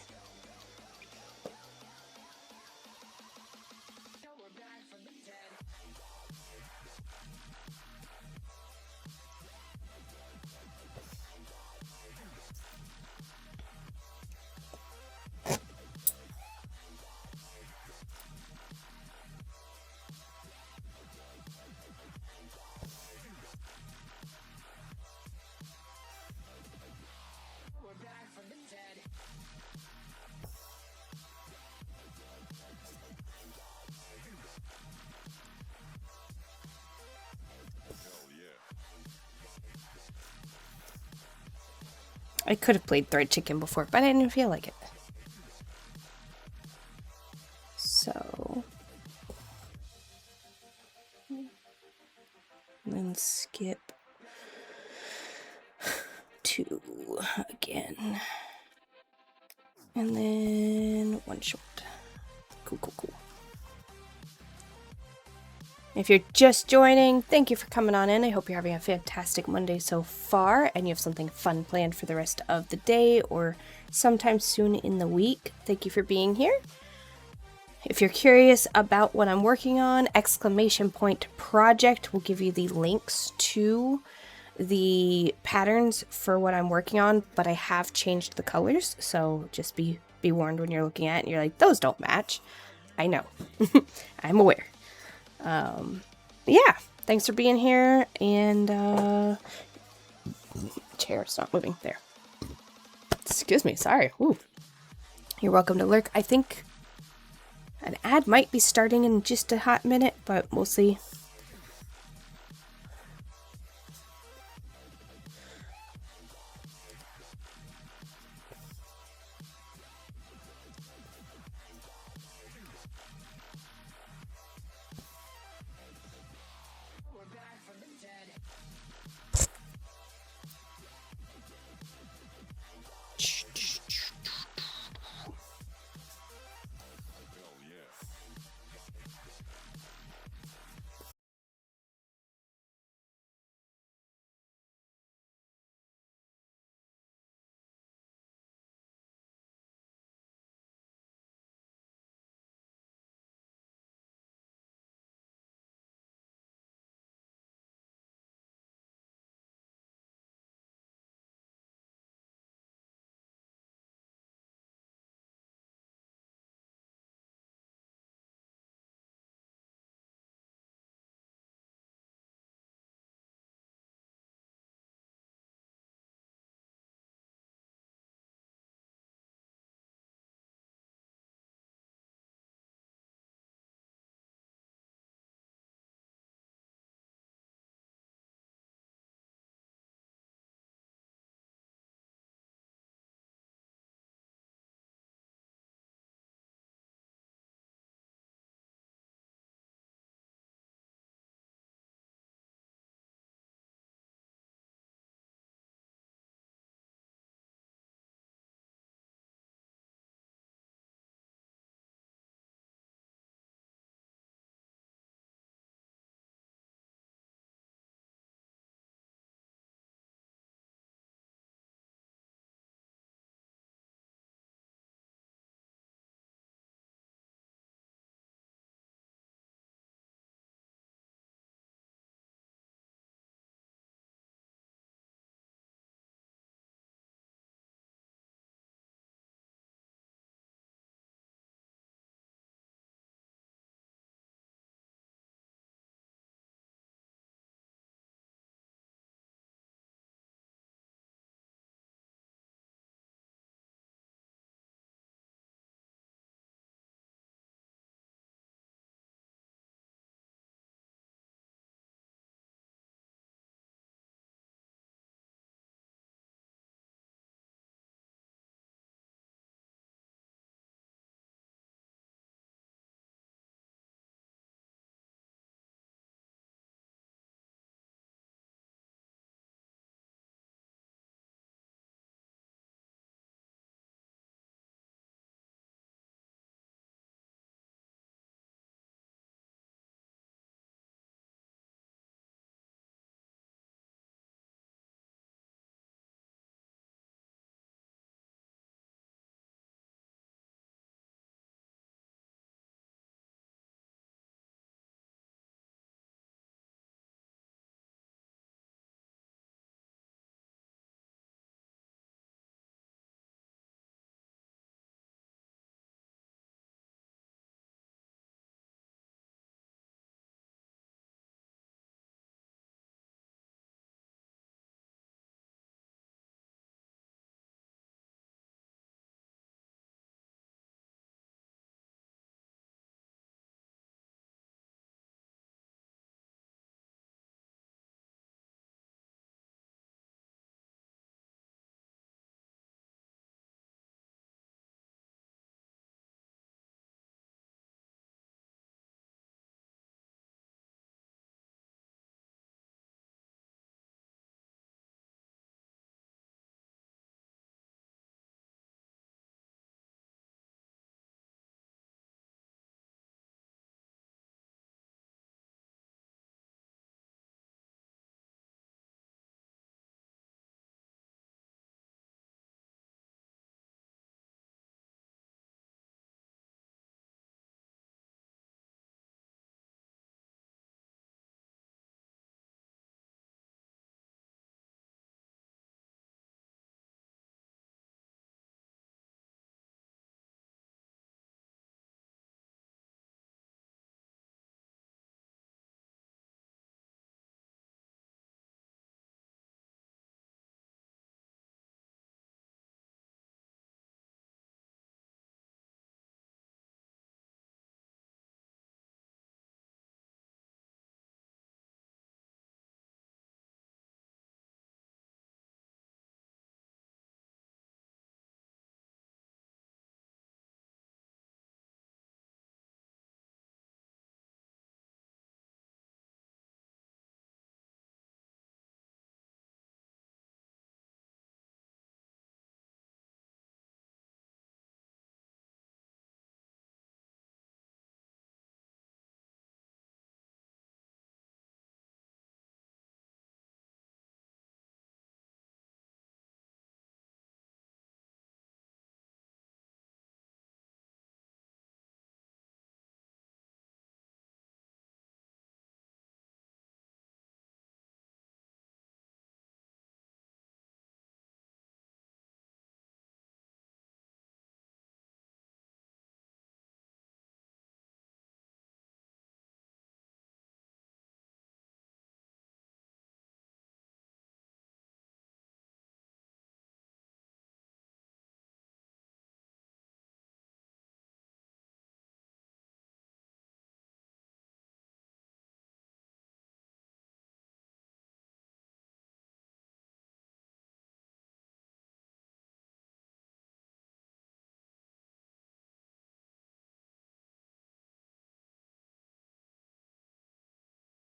Speaker 1: I could have played Thread Chicken before, but I didn't feel like it. So... then skip 2 again. And then 1 short. Cool. If you're just joining, thank you for coming on in. I hope you're having a fantastic Monday so far and you have something fun planned for the rest of the day or sometime soon in the week. Thank you for being here. If you're curious about what I'm working on, !project will give you the links to the patterns for what I'm working on, but I have changed the colors, so just be warned when you're looking at it and you're like, those don't match. I know. I'm aware. Yeah, thanks for being here, and chair's not moving. There. Excuse me, sorry. Ooh. You're welcome to lurk. I think an ad might be starting in just a hot minute, but we'll see.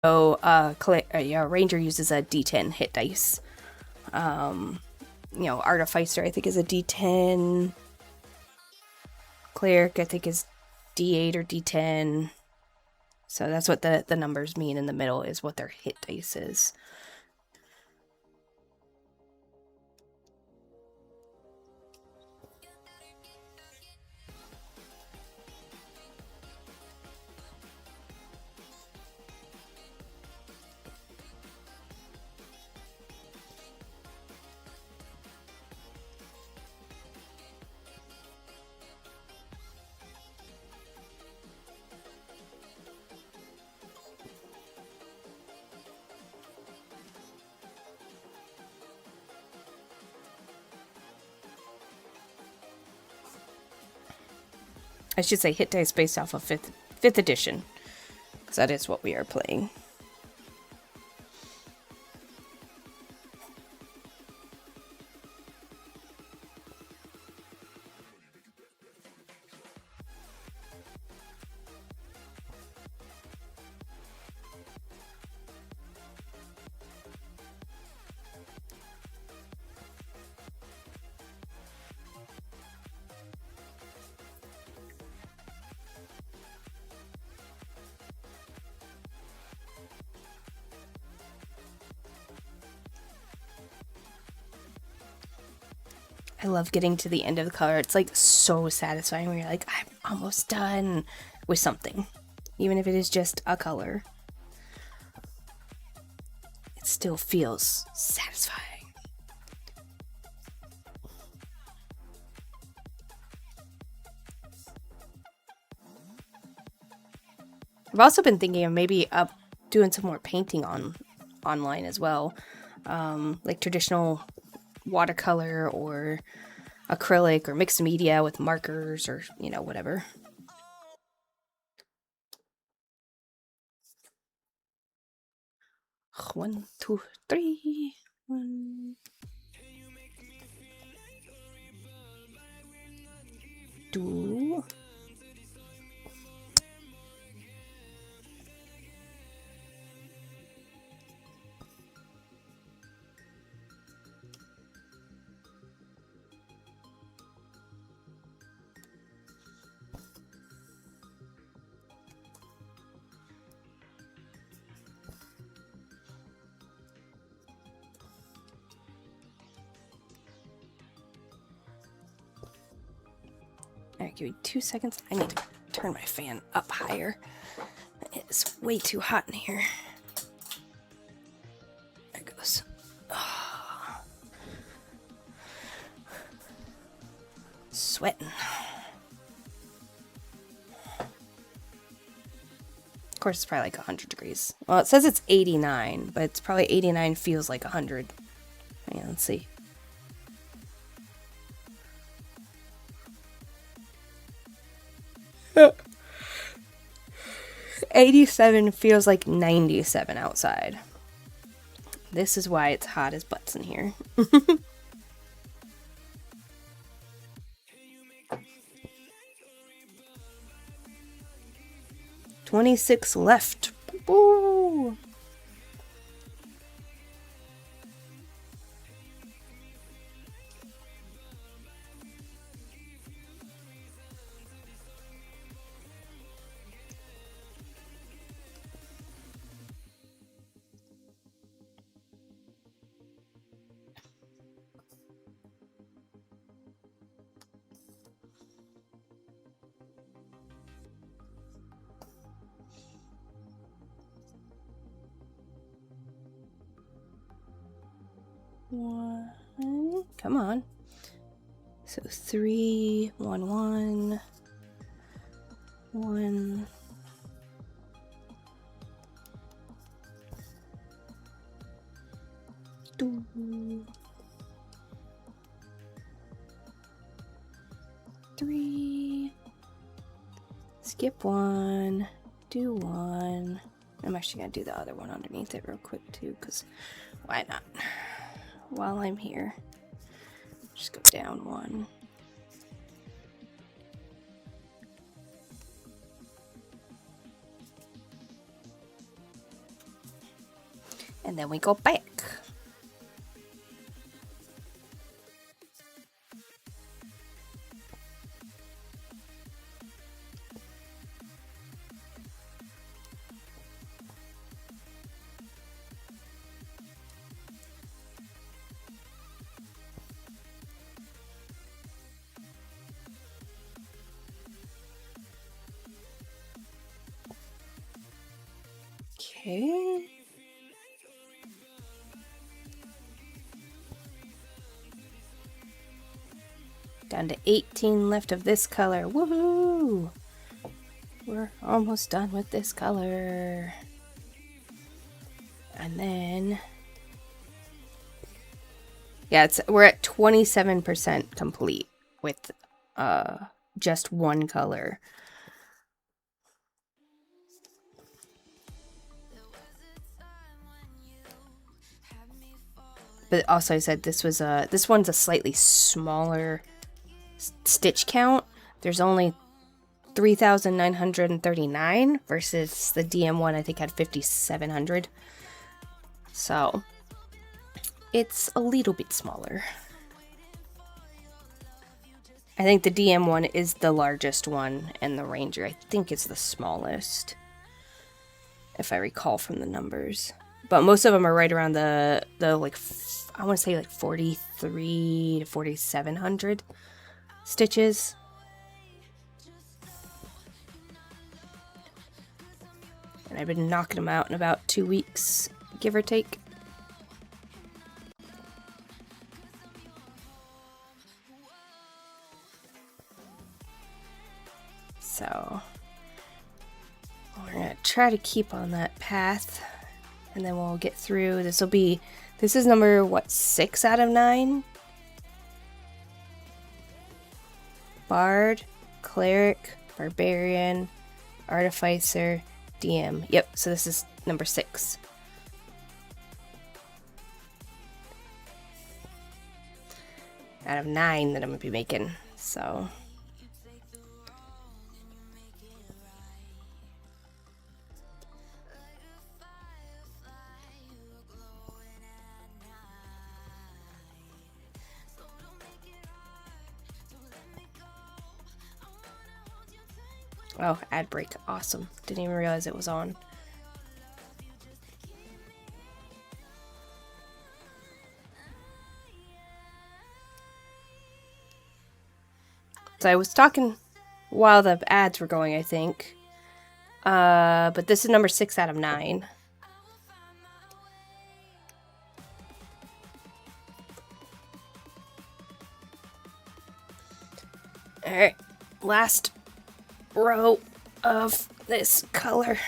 Speaker 1: So, yeah, Ranger uses a D10 hit dice. You know, Artificer, I think, is a D10. Cleric, I think, is D8 or D10. So that's what the numbers mean in the middle, is what their hit dice is. I should say hit dice based off of 5th edition, because that is what we are playing. I love getting to the end of the color. It's like so satisfying when you're like, I'm almost done with something. Even if it is just a color. It still feels satisfying. I've also been thinking of maybe doing some more painting online as well. Like traditional watercolor or acrylic or mixed media with markers or, you know, whatever. One, two, three. One. Two. Alright, give me 2 seconds. I need to turn my fan up higher. It's way too hot in here. There it goes. Oh. Sweating. Of course, it's probably like 100 degrees. Well, it says it's 89, but it's probably 89 feels like 100. Hang on, let's see. Yeah. 87 feels like 97 outside. This is why it's hot as butts in here. 26 left. Woo! One. Come on. So 3, 1, 1, 1. Two. 3. Skip 1. Do 1. I'm actually gonna do the other one underneath it real quick too, because why not? While I'm here, just go down 1. And then we go back. Okay. Down to 18 left of this color. Woohoo! We're almost done with this color. And then... yeah, we're at 27% complete with just one color. But also I said this one's a slightly smaller stitch count. There's only 3,939 versus the DM one I think had 5,700. So it's a little bit smaller. I think the DM one is the largest one, and the Ranger I think is the smallest, if I recall from the numbers. But most of them are right around the like, I want to say like 4,300 to 4,700 stitches. And I've been knocking them out in about 2 weeks, give or take. So we're gonna try to keep on that path, and then we'll get through. This is number, what, 6 out of 9? Bard, Cleric, Barbarian, Artificer, DM. Yep, so this is number 6. Out of 9 that I'm gonna be making, so... oh, ad break. Awesome. Didn't even realize it was on. So I was talking while the ads were going, I think. But this is number 6 out of 9. Alright. Last row of this color.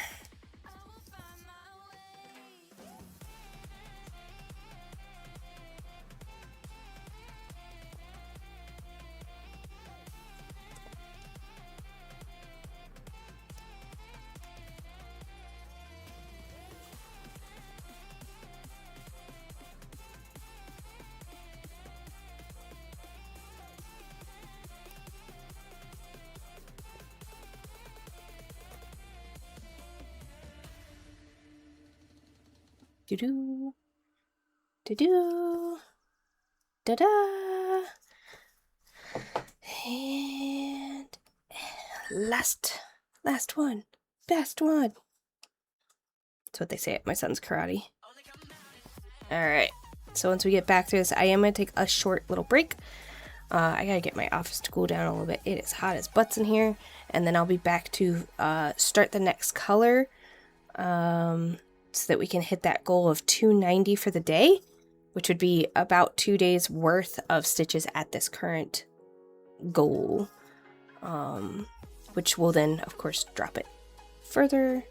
Speaker 1: Do-do. Do-do. Da-da. And last one. Best one. That's what they say at my son's karate. Alright. So once we get back to this, I am going to take a short little break. I gotta get my office to cool down a little bit. It is hot as butts in here. And then I'll be back to start the next color. So that we can hit that goal of 290 for the day, which would be about 2 days worth of stitches at this current goal, which will then of course drop it further.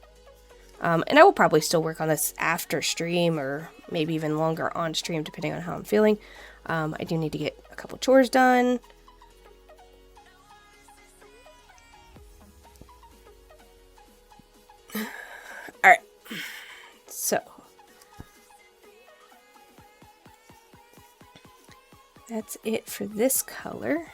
Speaker 1: And I will probably still work on this after stream, or maybe even longer on stream depending on how I'm feeling. I do need to get a couple chores done. Alright. So, that's it for this color.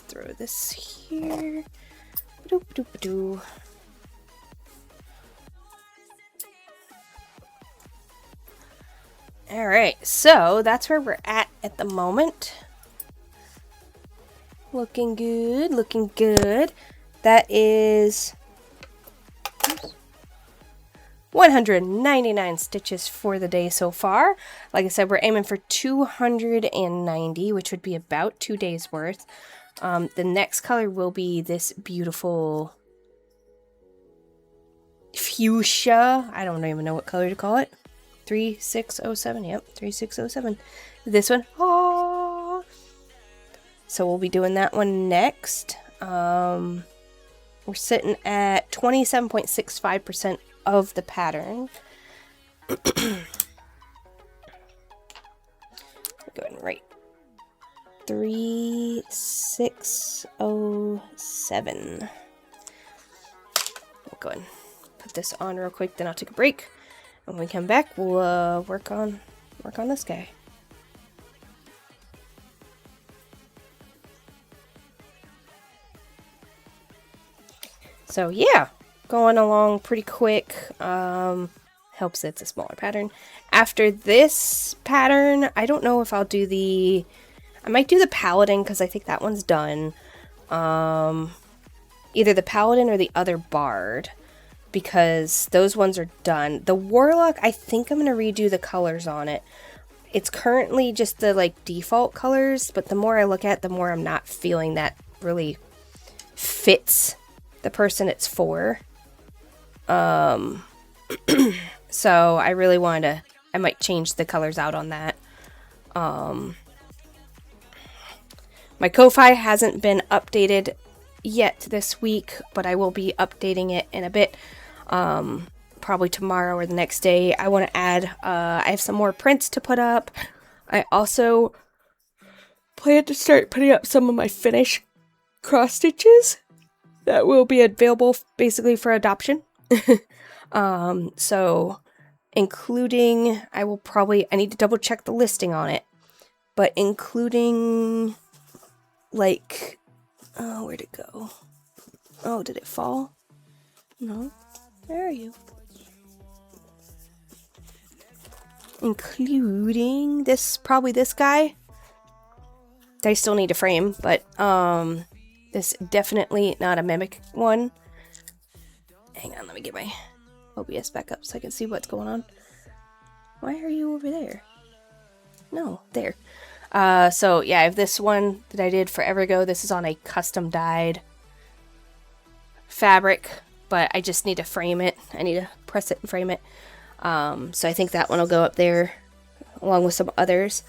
Speaker 1: throw this here. Ba-doop-a-doop-a-doo. Alright, so that's where we're at the moment. Looking good, looking good. That is 199 stitches for the day so far. Like I said, we're aiming for 290, which would be about 2 days worth. The next color will be this beautiful fuchsia. I don't even know what color to call it. 3607. Yep, 3607. This one. Oh. So we'll be doing that one next. We're sitting at 27.65% of the pattern. Go ahead and write 3607. We'll go ahead and put this on real quick, then I'll take a break. When we come back, we'll work on this guy. So yeah, going along pretty quick. Helps it's a smaller pattern. After this pattern, I don't know if I'll do the... I might do the paladin because I think that one's done. Either the paladin or the other bard, because those ones are done. The warlock, I think I'm going to redo the colors on it. It's currently just the like default colors, but the more I look at it, the more I'm not feeling that really fits the person it's for. So I really wanted to, I might change the colors out on that. My Ko-Fi hasn't been updated yet this week, but I will be updating it in a bit. Probably tomorrow or the next day. I want to add, I have some more prints to put up. I also plan to start putting up some of my finished cross stitches that will be available basically for adoption. So including, I need to double check the listing on it, but including like, oh, where'd it go? Oh, did it fall? No. Where are you? Including probably this guy. I still need to frame, but this definitely not a mimic one. Hang on, let me get my OBS back up so I can see what's going on. Why are you over there? No, there. So yeah, I have this one that I did forever ago. This is on a custom dyed fabric, but I just need to frame it. I need to press it and frame it. So I think that one will go up there along with some others.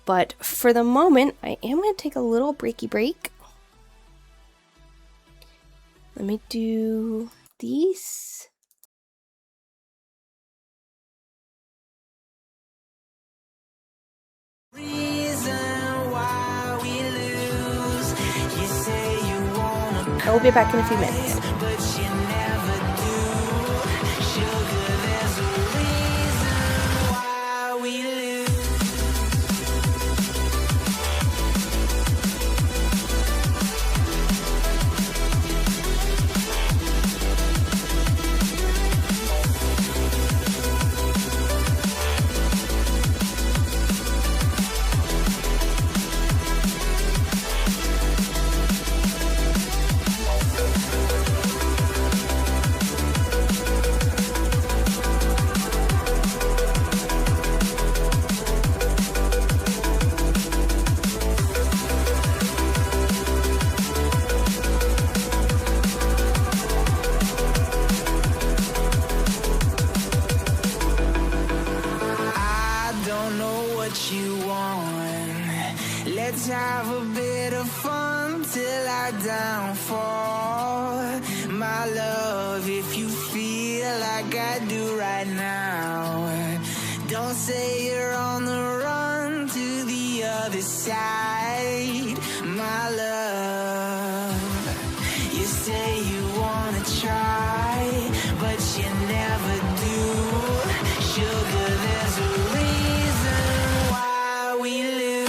Speaker 1: But for the moment, I am going to take a little breaky break. Let me do these. I will be back in a few minutes.
Speaker 2: Let's have a bit of fun till our downfall. My love, if you feel like I do right now, don't say you're on the run to the other side. My love, you say you wanna try, but you never do. Sugar, there's a reason why we lose.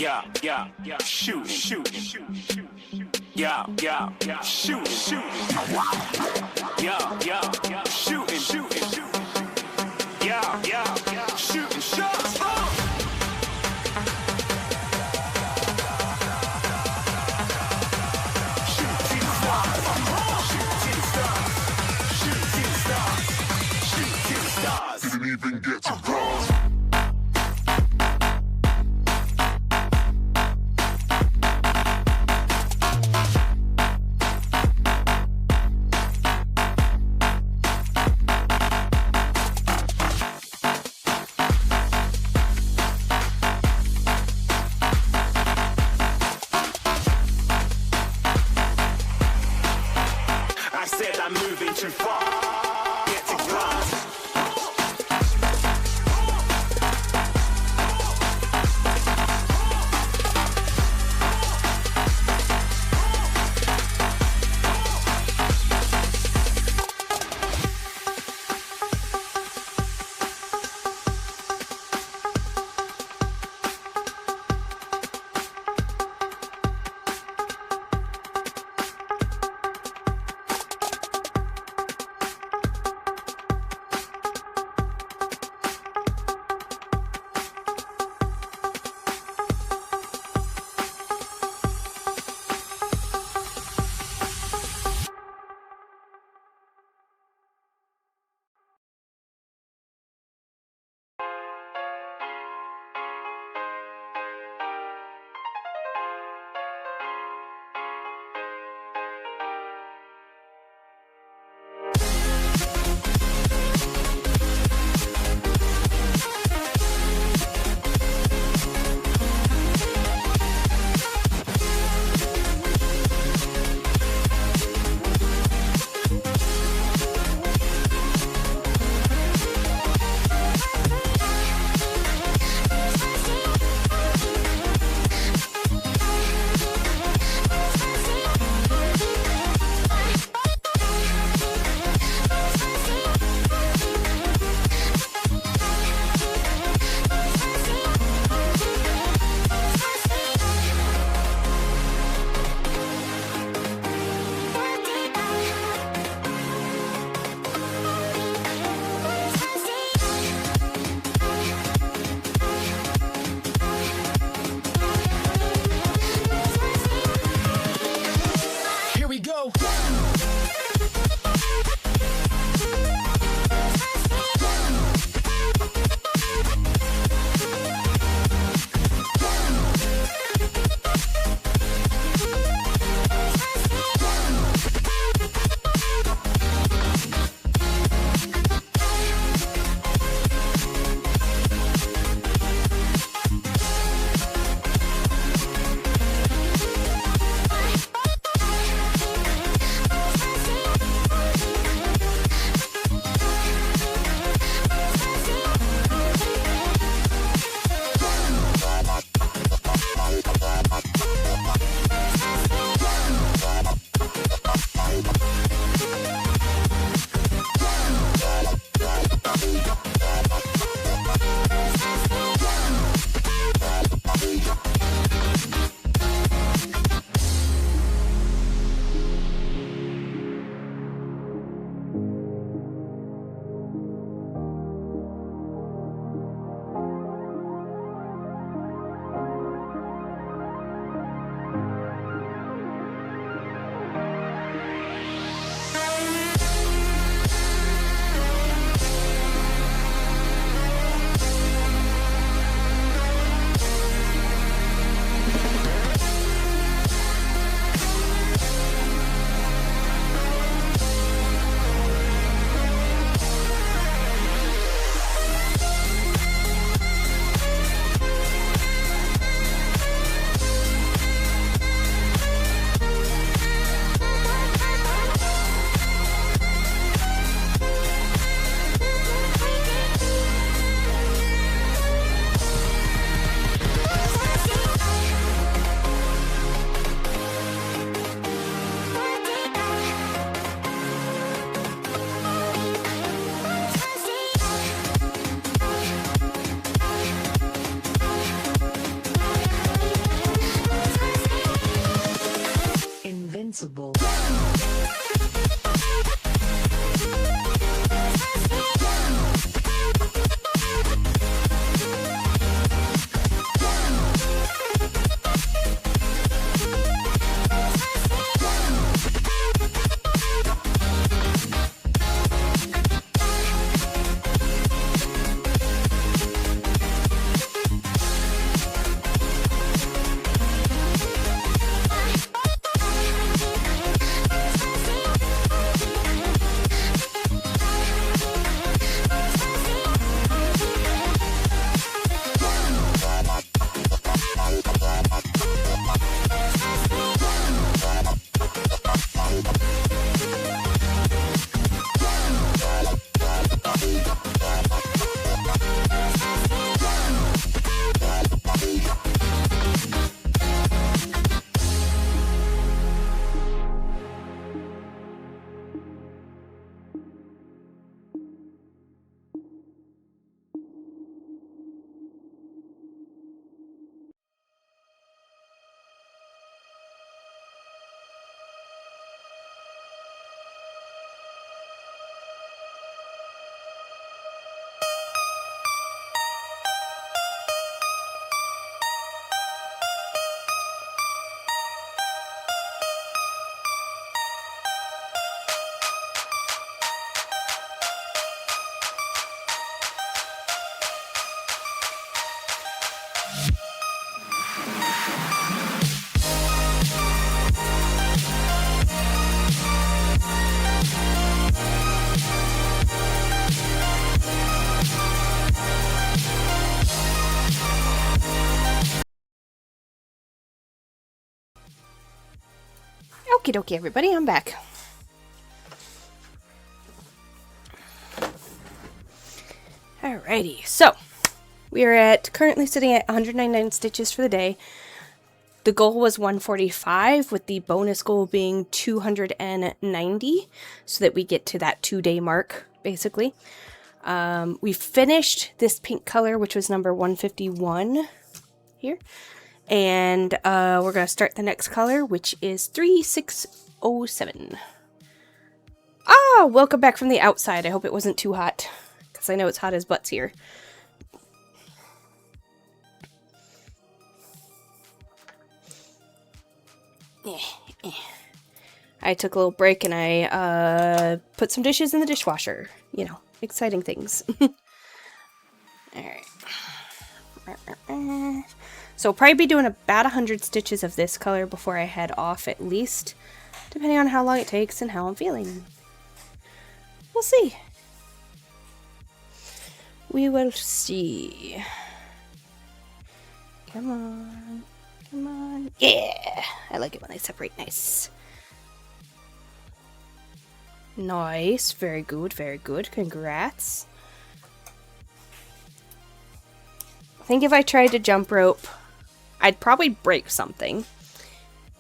Speaker 3: yeah, yeah, yeah, shoot, shoot, yeah, yeah, yeah, shoot, shoot, yeah, yeah, yeah, shooting, shooting, yeah, yeah, yeah, shooting shots. Shooting stars, shooting stars, shooting stars, shooting stars. Didn't even get to cross. I said I'm moving too far. Get to glass.
Speaker 1: Okie dokie, everybody, I'm back. Alrighty, so we are currently sitting at 199 stitches for the day. The goal was 145, with the bonus goal being 290, so that we get to that 2-day mark, basically. We finished this pink color, which was number 151 here. And we're going to start the next color, which is 3607. Ah, welcome back from the outside. I hope it wasn't too hot, because I know it's hot as butts here. I took a little break and I put some dishes in the dishwasher. You know, exciting things. Alright. So I'll probably be doing about 100 stitches of this color before I head off, at least. Depending on how long it takes and how I'm feeling. We'll see. We will see. Come on. Come on. Yeah! I like it when they separate nice. Nice. Very good. Very good. Congrats. I think if I tried to jump rope, I'd probably break something.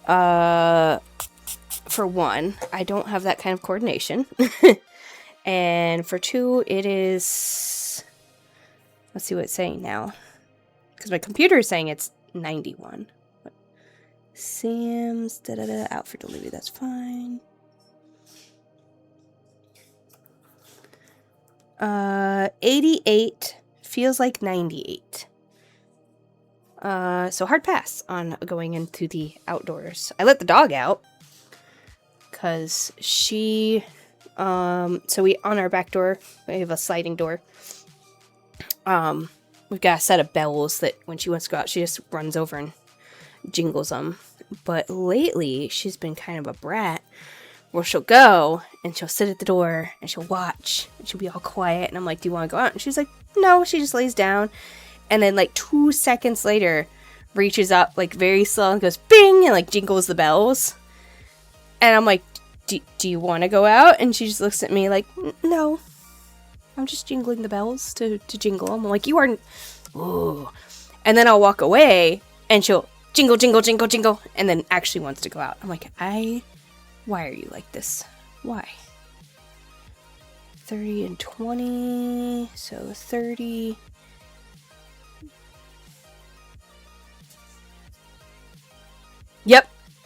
Speaker 1: For one, I don't have that kind of coordination. And for two, it is... Let's see what it's saying now. Because my computer is saying it's 91. Sam's, out for delivery, that's fine. 88 feels like 98. So hard pass on going into the outdoors. I let the dog out because she, so we, on our back door, we have a sliding door. We've got a set of bells that when she wants to go out, she just runs over and jingles them. But lately, she's been kind of a brat where she'll go and she'll sit at the door and she'll watch and she'll be all quiet. And I'm like, do you want to go out? And she's like, no, she just lays down. And then like 2 seconds later, reaches up like very slow and goes bing and like jingles the bells. And I'm like, do you want to go out? And she just looks at me like, no, I'm just jingling the bells to jingle them. I'm like, you aren't. Ooh. And then I'll walk away and she'll jingle, jingle, jingle, jingle, and then actually wants to go out. I'm like, why are you like this? Why? 30 and 20, so 30.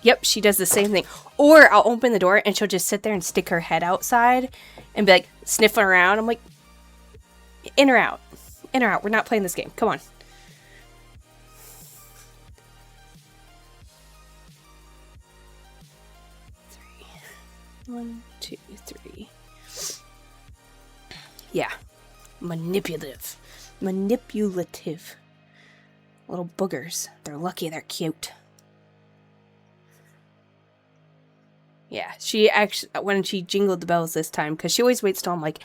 Speaker 1: Yep, she does the same thing. Or I'll open the door and she'll just sit there and stick her head outside and be like sniffing around. I'm like, in or out? In or out? We're not playing this game. Come on. 1, 2, 3. Yeah. Manipulative. Little boogers. They're lucky they're cute. Yeah, she actually, when she jingled the bells this time, because she always waits till I'm like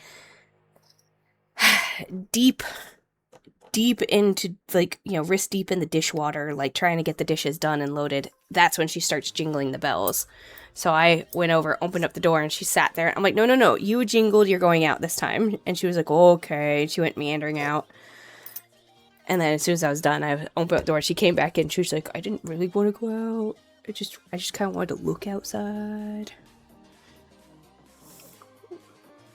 Speaker 1: deep into, like, you know, wrist deep in the dishwater, like trying to get the dishes done and loaded. That's when she starts jingling the bells. So I went over, opened up the door, and she sat there. I'm like, no, you jingled, you're going out this time. And she was like, okay. She went meandering out. And then as soon as I was done, I opened up the door. She came back in. She was like, I didn't really want to go out. I just kind of wanted to look outside.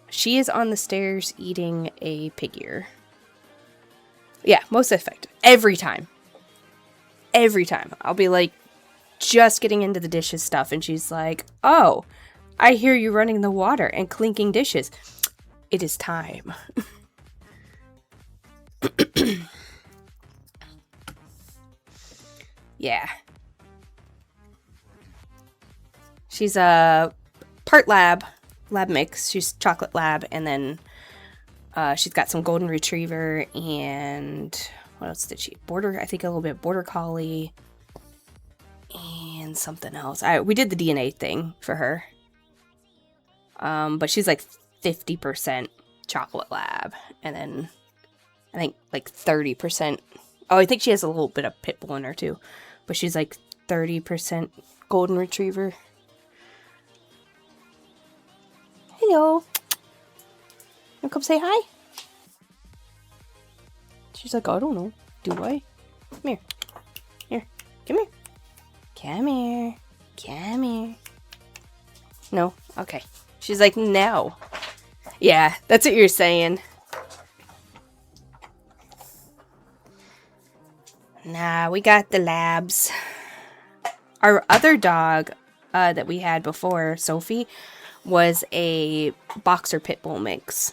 Speaker 1: She is on the stairs eating a pig ear. Yeah, most effective. Every time. I'll be like, just getting into the dishes stuff, and she's like, oh, I hear you running the water and clinking dishes. It is time. Yeah. She's a part lab mix. She's chocolate lab, and then she's got some golden retriever and what else did she? I think a little bit of border collie and something else. We did the DNA thing for her. But she's like 50% chocolate lab, and then I think like 30%. Oh, I think she has a little bit of pit bull in her too, but she's like 30% golden retriever. Leo. You come say hi? She's like, I don't know. Do I? Come here. Here. Come here. Come here. Come here. No? Okay. She's like, no. Yeah, that's what you're saying. Nah, we got the labs. Our other dog that we had before, Sophie, was a boxer pit bull mix.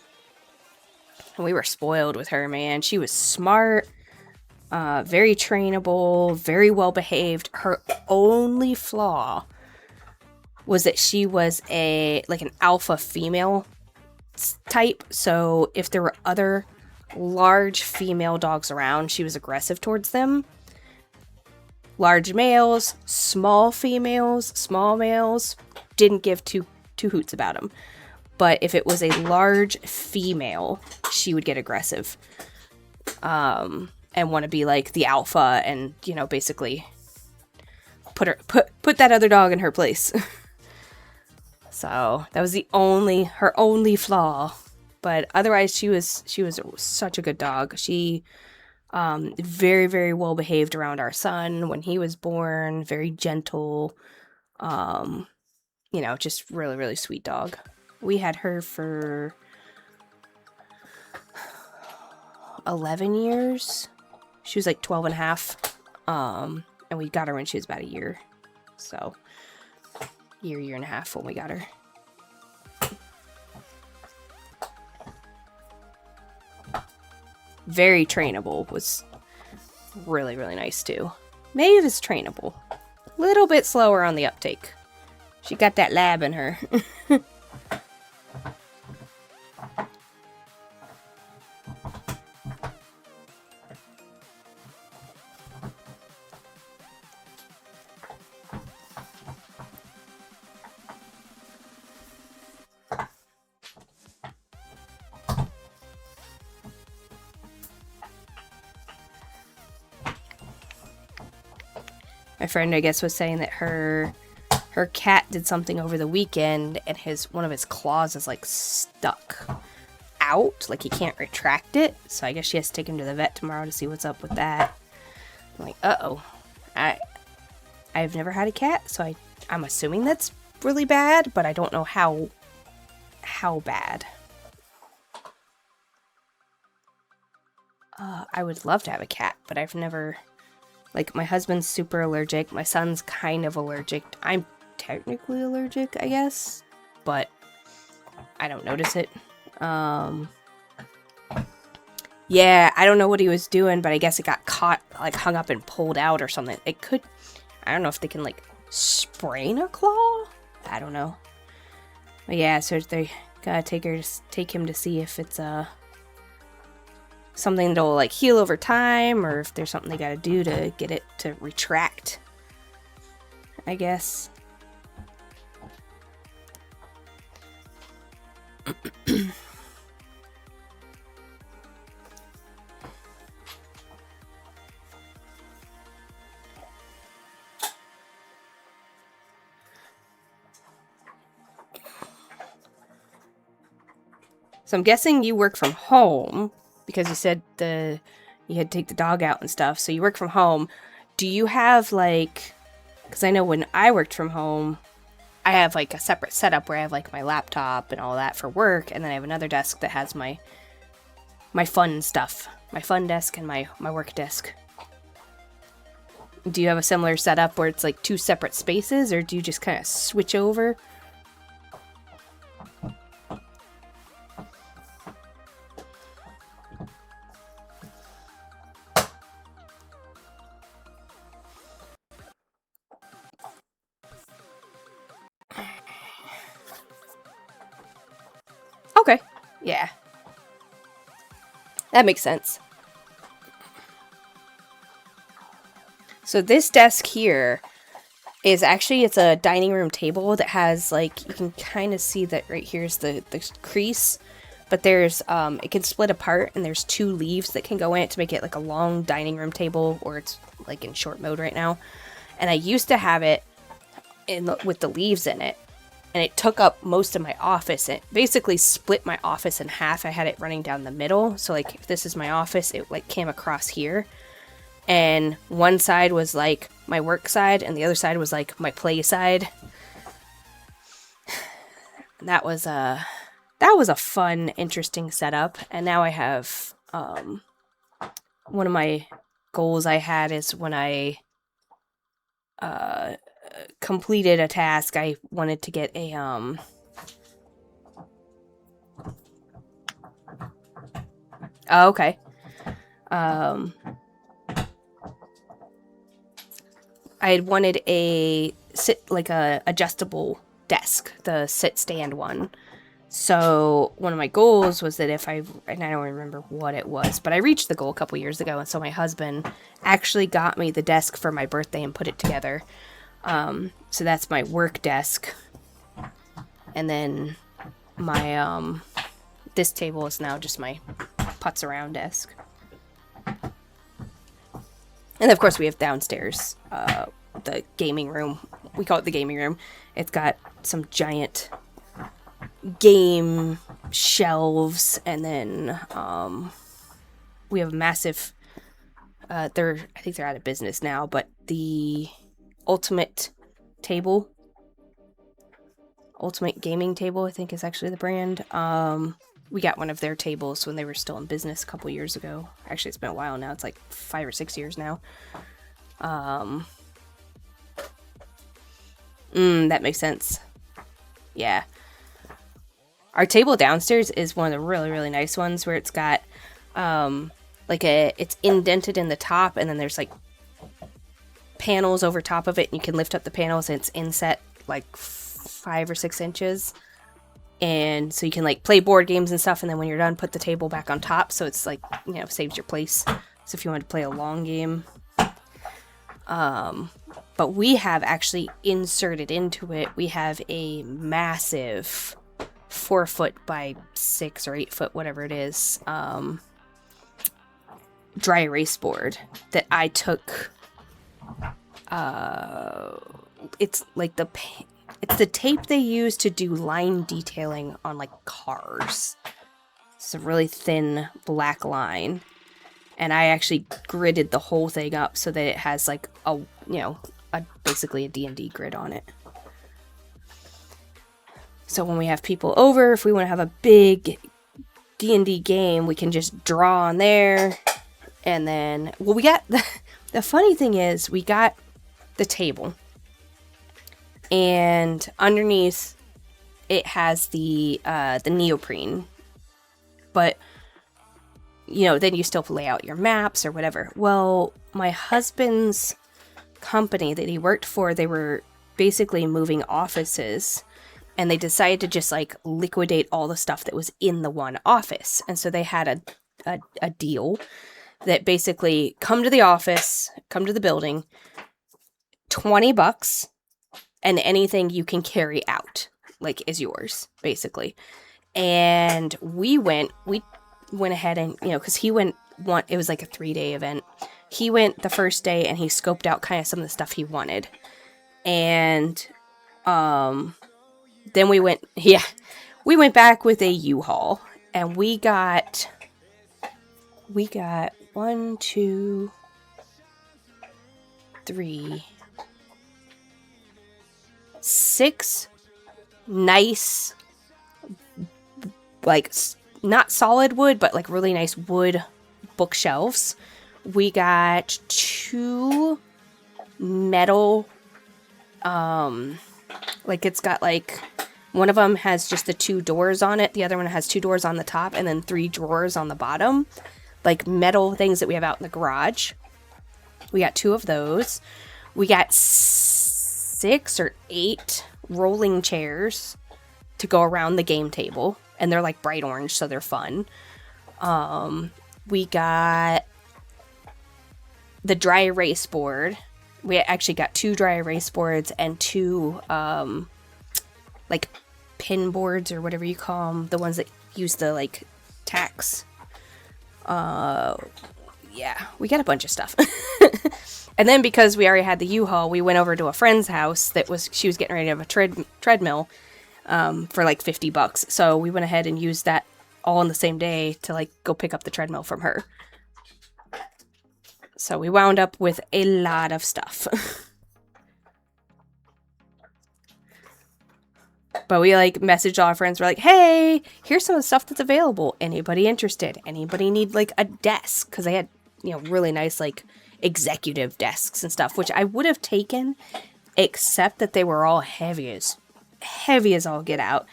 Speaker 1: And we were spoiled with her, man. She was smart, very trainable, very well behaved. Her only flaw was that she was like an alpha female type. So if there were other large female dogs around, she was aggressive towards them. Large males, small females, small males, didn't give two hoots about them. But if it was a large female, she would get aggressive. And want to be like the alpha and, you know, basically put that other dog in her place. So that was her only flaw. But otherwise she was such a good dog. She very, very well behaved around our son when he was born, very gentle. You know, just really, really sweet dog. We had her for 11 years. She was like 12 and a half. And we got her when she was about a year. So, year and a half when we got her. Very trainable. Was really, really nice too. Maeve is trainable. Little bit slower on the uptake. She got that lab in her. My friend, I guess, was saying that her cat did something over the weekend and one of his claws is like stuck out, like he can't retract it. So I guess she has to take him to the vet tomorrow to see what's up with that. I'm like, uh-oh. I've never had a cat, so I'm assuming that's really bad, but I don't know how bad. I would love to have a cat, but I've never... Like, my husband's super allergic. My son's kind of allergic. I'm technically allergic, I guess. But I don't notice it. Yeah, I don't know what he was doing, but I guess it got caught, like, hung up and pulled out or something. It could... I don't know if they can, like, sprain a claw? I don't know. But yeah, so they gotta take him to see if it's, something that'll like heal over time, or if there's something they gotta do to get it to retract, I guess. So I'm guessing you work from home. Because you said you had to take the dog out and stuff, so you work from home. Do you have, like... Because I know when I worked from home, I have, like, a separate setup where I have, like, my laptop and all that for work, and then I have another desk that has my fun stuff. My fun desk and my work desk. Do you have a similar setup where it's, like, two separate spaces, or do you just kind of switch over? Okay. Yeah. That makes sense. So this desk here is actually, it's a dining room table that has, like, you can kind of see that right here's the crease, but there's, it can split apart, and there's two leaves that can go in it to make it like a long dining room table, or it's like in short mode right now. And I used to have it with the leaves in it. and it took up most of my office. It basically split my office in half. I had it running down the middle. So like if this is my office, it like came across here. And one side was like my work side and the other side was like my play side. And that was a fun, interesting setup. And now I have one of my goals I had is when I completed a task, I wanted to get a oh, okay. I had wanted a adjustable desk, the sit stand one. So one of my goals was that and I don't remember what it was, but I reached the goal a couple years ago, and so my husband actually got me the desk for my birthday and put it together. So that's my work desk. And then my, this table is now just my putz around desk. And of course we have downstairs, the gaming room. We call it the gaming room. It's got some giant game shelves, and then, we have a massive, I think they're out of business now, but the Ultimate Gaming Table, I think is actually the brand. We got one of their tables when they were still in business a couple years ago. Actually, it's been a while now. It's like 5 or 6 years now. That makes sense. Yeah. Our table downstairs is one of the really, really nice ones where it's got, it's indented in the top, and then there's like panels over top of it, and you can lift up the panels, and it's inset like 5 or 6 inches. And so you can like play board games and stuff, and then when you're done, put the table back on top, so it's like, saves your place. So if you want to play a long game. But we have actually inserted into it, we have a massive 4 foot by 6 or 8 foot, whatever it is, dry erase board that I took. It's like it's the tape they use to do line detailing on like cars. It's a really thin black line, and I actually gridded the whole thing up so that it has like basically a D&D grid on it. So when we have people over, if we want to have a big D&D game, we can just draw on there. And then, we got the funny thing is we got the table, and underneath it has the neoprene, but then you still lay out your maps or whatever. Well, my husband's company that he worked for, they were basically moving offices, and they decided to just like liquidate all the stuff that was in the one office. And so they had a deal that basically come to the building, $20, and anything you can carry out, like, is yours, basically. And we went ahead and, because he went, it was like a 3-day event. He went the first day and he scoped out kind of some of the stuff he wanted. And, then we went back with a U-Haul, and we got 1, 2, 3, 6 nice, like, not solid wood, but like really nice wood bookshelves. We got 2 metal, it's got like, one of them has just the 2 doors on it, the other one has 2 doors on the top, and then 3 drawers on the bottom, like metal things that we have out in the garage. We got 2 of those. We got 6 or 8 rolling chairs to go around the game table, and they're like bright orange, so they're fun. We got the dry erase board. We actually got 2 dry erase boards and 2 like pin boards, or whatever you call them, the ones that use the like tacks. Yeah, we got a bunch of stuff. And then because we already had the U-Haul, we went over to a friend's house she was getting ready to have a treadmill, for like $50. So we went ahead and used that all in the same day to like go pick up the treadmill from her. So we wound up with a lot of stuff. But we like messaged all our friends. We're like, hey, here's some of the stuff that's available. Anybody interested? Anybody need like a desk? Because they had, you know, really nice like executive desks and stuff, which I would have taken, except that they were all heavy as all get out.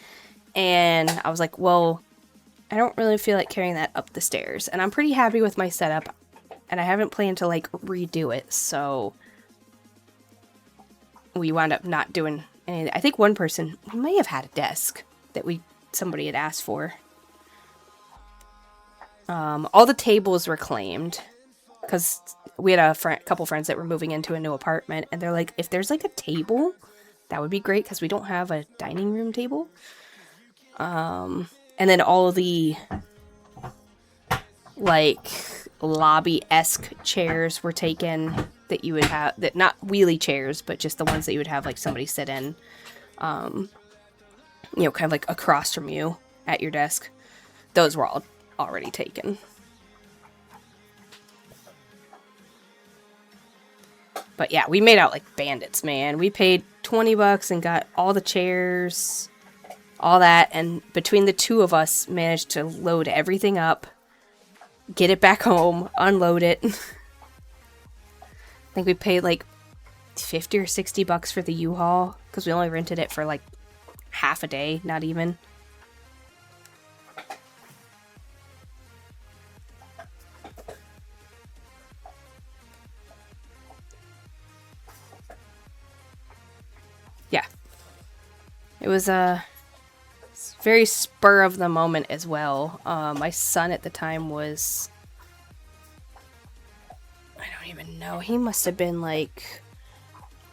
Speaker 1: And I was like, well, I don't really feel like carrying that up the stairs. And I'm pretty happy with my setup. And I haven't planned to like redo it. So we wound up not doing anything. I think one person may have had a desk that somebody had asked for. All the tables were claimed because we had a couple friends that were moving into a new apartment, and they're like, if there's like a table, that would be great because we don't have a dining room table. And then all of the like lobby-esque chairs were taken that you would have, that not wheelie chairs, but just the ones that you would have like somebody sit in, you know, kind of like across from you at your desk. Those were all already taken. But yeah, we made out like bandits, man. We paid $20 and got all the chairs, all that, and between the two of us managed to load everything up, get it back home, unload it. I think we paid like $50 or $60 for the U-Haul because we only rented it for like half a day, not even. Yeah. It was very spur of the moment as well. My son at the time was, I don't even know, he must have been like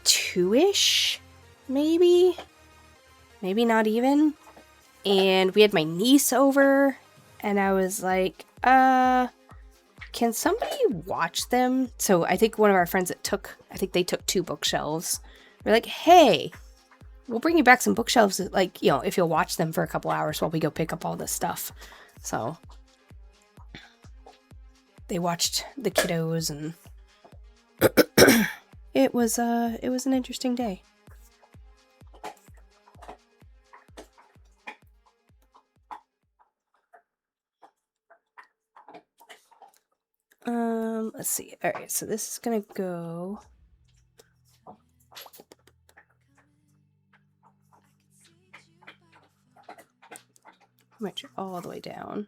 Speaker 1: 2-ish, maybe not even. And we had my niece over, and I was like, can somebody watch them? So I think one of our friends they took 2 bookshelves. We're like, hey, we'll bring you back some bookshelves, like, you know, if you'll watch them for a couple hours while we go pick up all this stuff. So they watched the kiddos, and it was an interesting day. Let's see. All right, so this is gonna go. Much all the way down.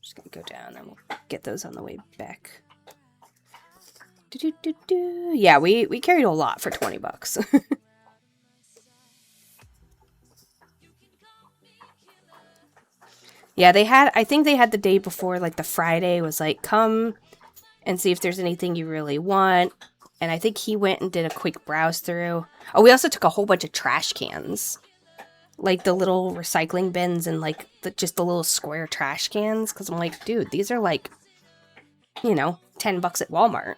Speaker 1: Just gonna go down, and we'll get those on the way back. Yeah, we carried a lot for $20. Yeah, I think they had the day before, like the Friday was like, come and see if there's anything you really want. And I think he went and did a quick browse through. Oh, we also took a whole bunch of trash cans. Like the little recycling bins and like just the little square trash cans. Because I'm like, dude, these are like, you know, $10 at Walmart.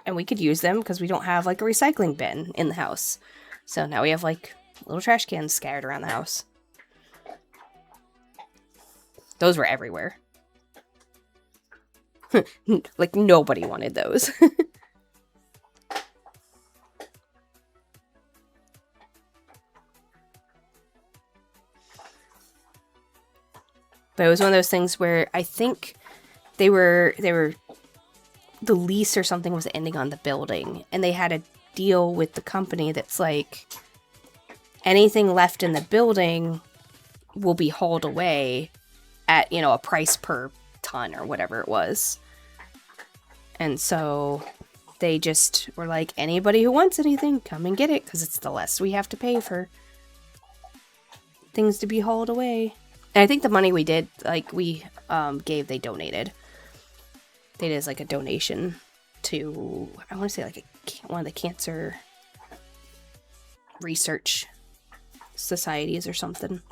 Speaker 1: And we could use them because we don't have like a recycling bin in the house. So now we have like little trash cans scattered around the house. Those were everywhere. Like nobody wanted those. But it was one of those things where I think the lease or something was ending on the building, and they had a deal with the company that's like, anything left in the building will be hauled away at, you know, a price per ton or whatever it was. And so they just were like, anybody who wants anything, come and get it, because it's the less we have to pay for things to be hauled away. And I think the money we did, like, we gave, they donated. They did as, like, a donation to, I want to say, like, one of the cancer research societies or something.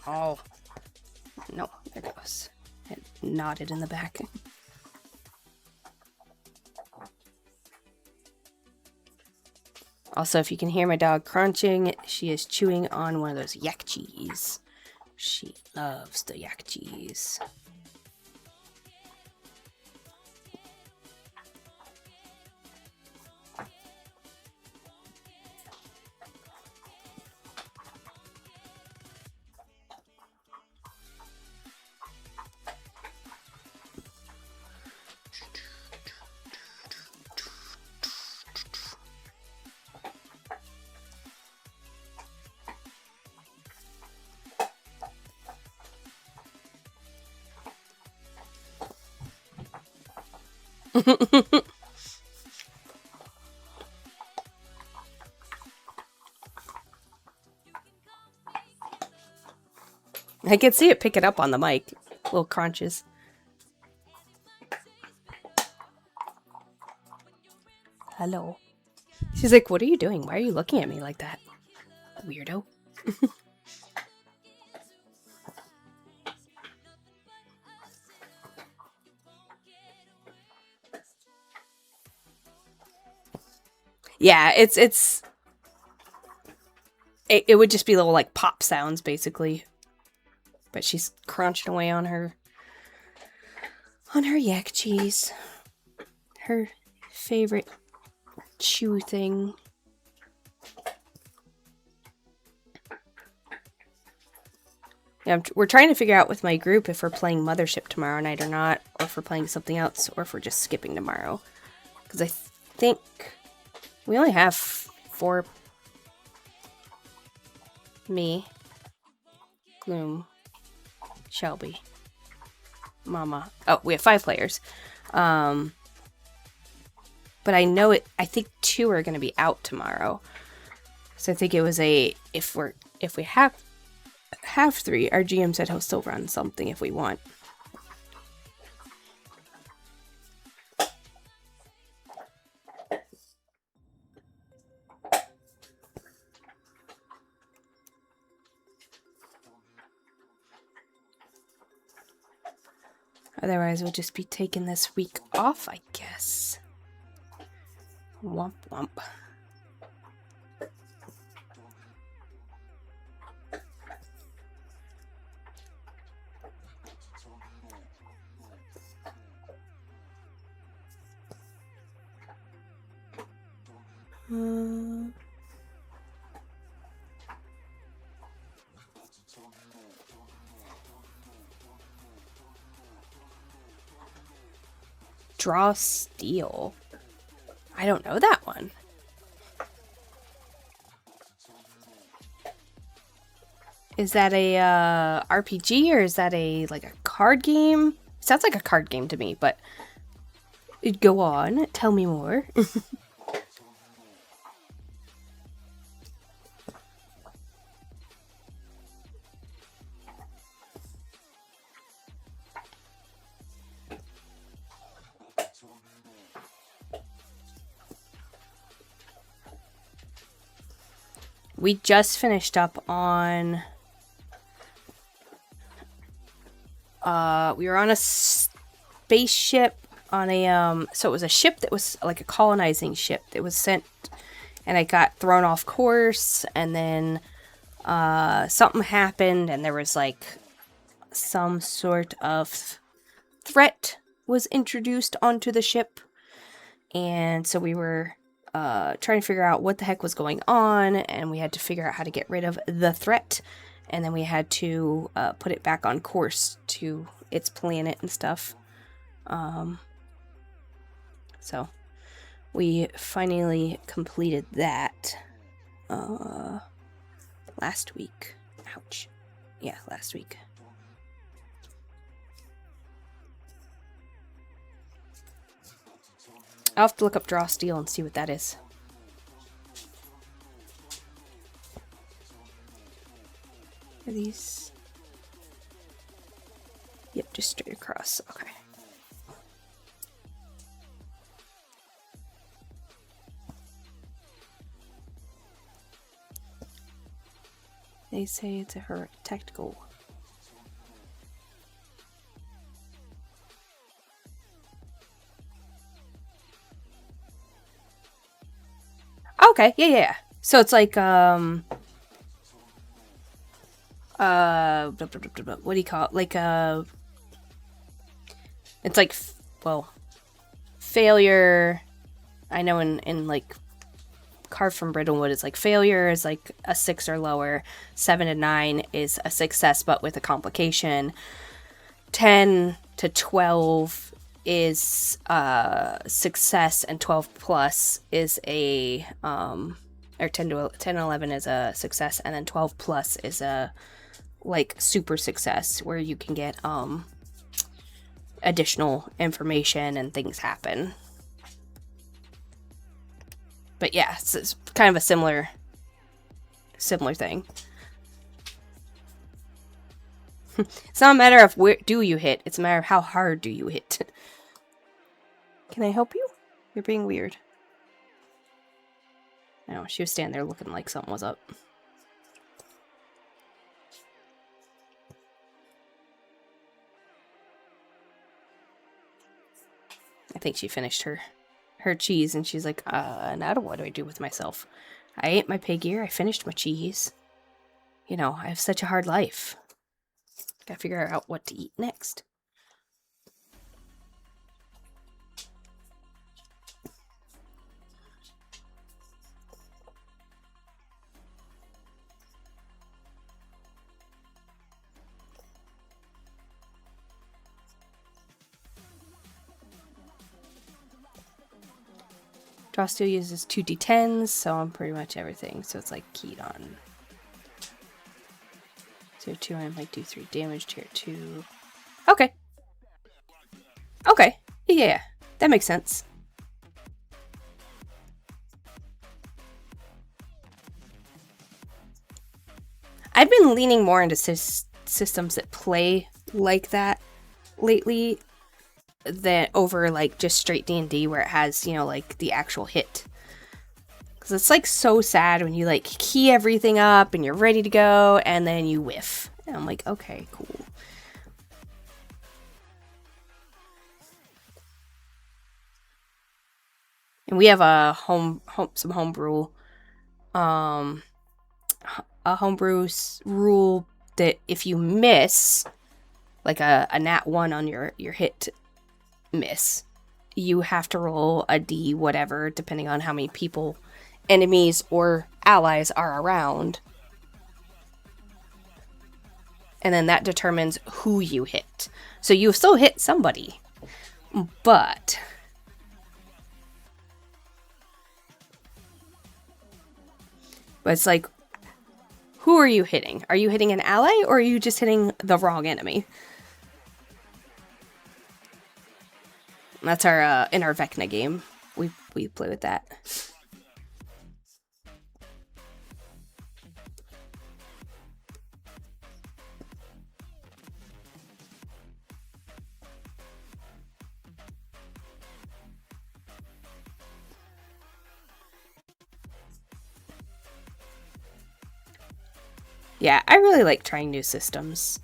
Speaker 1: Oh. No, there it goes. It nodded in the back. Also, if you can hear my dog crunching, she is chewing on one of those yak cheese. She loves the yak cheese. I can see it pick it up on the mic. Little crunches. Hello. She's like, what are you doing? Why are you looking at me like that? Weirdo. Yeah, it would just be little like pop sounds basically. But she's crunching away on her yak cheese. Her favorite chew thing. Yeah, we're trying to figure out with my group if we're playing Mothership tomorrow night or not, or if we're playing something else, or if we're just skipping tomorrow. Because I think we only have 4. Me, Gloom, Shelby, Mama. Oh, we have 5 players. But I know I think 2 are going to be out tomorrow. So I think it was if we have 3, our GM said he'll still run something if we want. Otherwise, we'll just be taking this week off, I guess. Womp womp. Draw Steel. I don't know that one. Is that a RPG or is that like a card game? Sounds like a card game to me, but go on, tell me more. We just finished up on we were on a spaceship on a so it was a ship that was like a colonizing ship that was sent, and I got thrown off course, and then something happened and there was like some sort of threat was introduced onto the ship, and so we were trying to figure out what the heck was going on, and we had to figure out how to get rid of the threat, and then we had to put it back on course to its planet and stuff. So we finally completed that last week. Ouch. Yeah, last week. I'll have to look up Draw Steel and see what that is. Are these? Yep, just straight across. Okay. They say it's a heroic tactical Okay, yeah. So it's like, what do you call it? Like, it's like, well, failure. I know in like Carved from Brittlewood, it's like failure is like a 6 or lower. 7 and 9 is a success but with a complication. 10 to 12 is success, and 12 plus is a or 10 and 11 is a success, and then 12 plus is a like super success where you can get additional information and things happen. But yeah, it's kind of a similar thing. It's not a matter of where do you hit, it's a matter of how hard do you hit. Can I help you? You're being weird. No, she was standing there looking like something was up. I think she finished her cheese and she's like, now what do I do with myself? I ate my pig ear, I finished my cheese. You know, I have such a hard life. Gotta figure out what to eat next. Draw still uses 2d10s, so I'm pretty much everything. So it's like keyed on. So 2, I might do 3 damage, tier 2. Okay. Okay. Yeah, that makes sense. I've been leaning more into systems that play like that lately than over like just straight D&D where it has, you know, like the actual hit. Because it's like so sad when you like key everything up and you're ready to go and then you whiff. And I'm like, okay, cool. And we have a some homebrew rule that if you miss like a nat 1 on your hit miss, you have to roll a d whatever depending on how many people, enemies or allies are around, and then that determines who you hit. So you still hit somebody, but it's like, who are you hitting? Are you hitting an ally or are you just hitting the wrong enemy? That's our in our Vecna game. We play with that. Yeah, I really like trying new systems.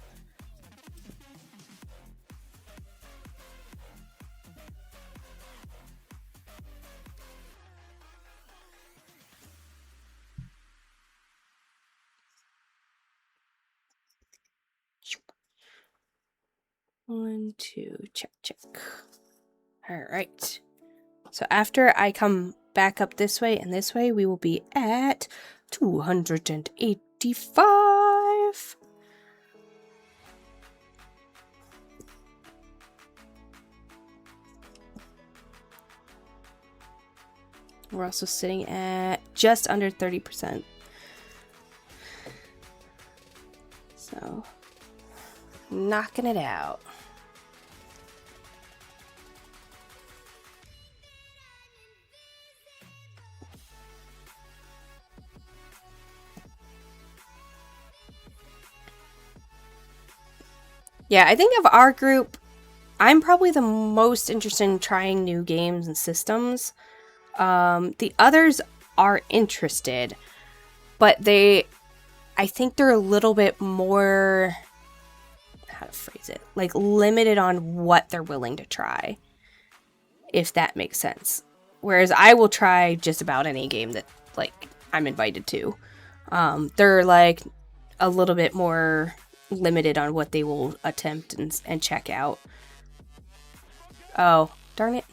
Speaker 1: One, two, check. All right. So after I come back up this way and this way, we will be at 285. We're also sitting at just under 30%. So, knocking it out. Yeah, I think of our group, I'm probably the most interested in trying new games and systems. The others are interested, but I think they're a little bit more, how to phrase it, like limited on what they're willing to try, if that makes sense. Whereas I will try just about any game like, I'm invited to. They're, like, a little bit more limited on what they will attempt and check out. Oh, darn it.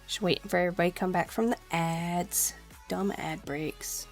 Speaker 1: Just waiting for everybody to come back from the ads. Dumb ad breaks.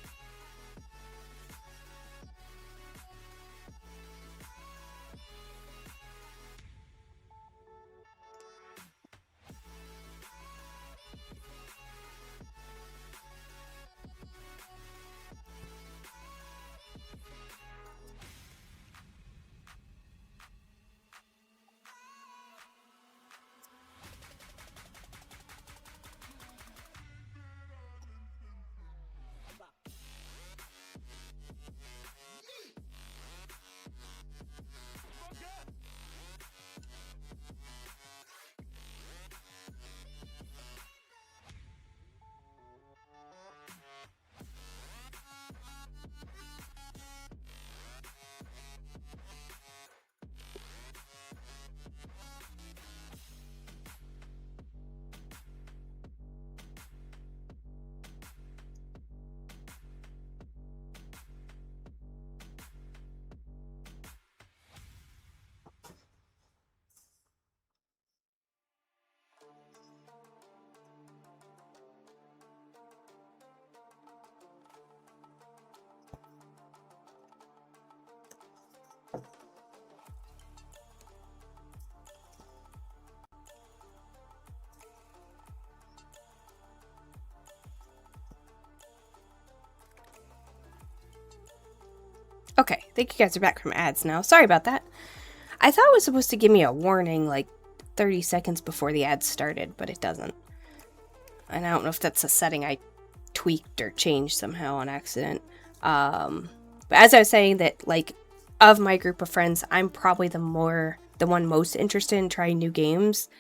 Speaker 1: Okay, I think you guys are back from ads now. Sorry about that. I thought it was supposed to give me a warning like 30 seconds before the ads started, but it doesn't. And I don't know if that's a setting I tweaked or changed somehow on accident. But as I was saying, that like of my group of friends, I'm probably the one most interested in trying new games.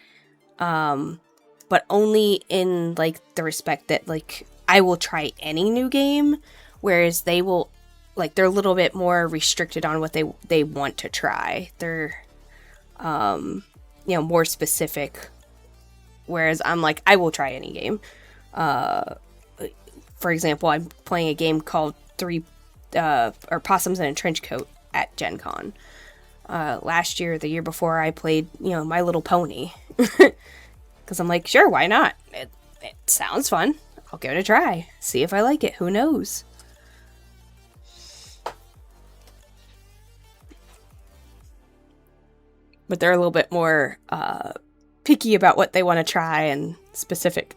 Speaker 1: But only in like the respect that like I will try any new game, whereas they will they're a little bit more restricted on what they want to try. They're more specific, whereas I'm like, I will try any game. For example, I'm playing a game called Possums in a Trench Coat at Gen Con. Last year, the year before, I played, My Little Pony. Because I'm like, sure, why not? It sounds fun. I'll give it a try. See if I like it. Who knows? But they're a little bit more picky about what they want to try and specific.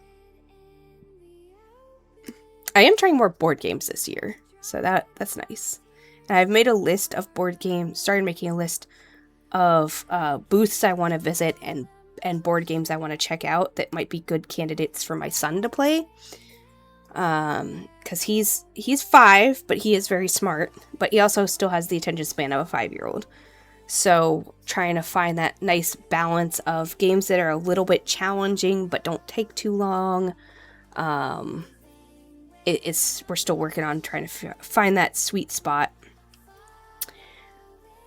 Speaker 1: I am trying more board games this year, so that's nice. And I've made a list of board games, started making a list of booths I want to visit and board games I want to check out that might be good candidates for my son to play. Because he's 5, but he is very smart, but he also still has the attention span of a 5-year-old. So trying to find that nice balance of games that are a little bit challenging but don't take too long. We're still working on trying to find that sweet spot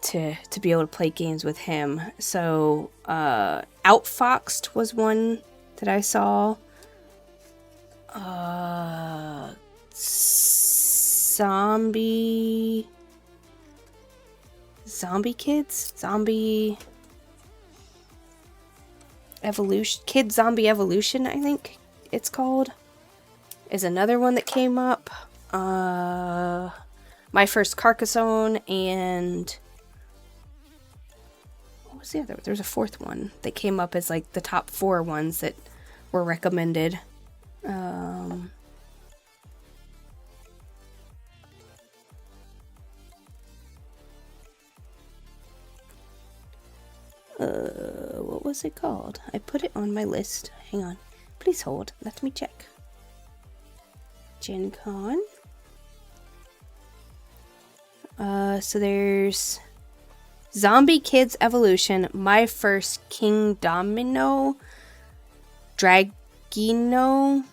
Speaker 1: to be able to play games with him. So Outfoxed was one that I saw. Zombie Kids? Zombie Evolution? Kid Zombie Evolution, I think it's called. Is another one that came up. My First Carcassonne and... what was the other? There was a fourth one that came up as like the top 4 ones that were recommended. What was it called? I put it on my list. Hang on. Please hold. Let me check. Gen Con. So there's Zombie Kids Evolution, My First King Domino, Dragon Domino,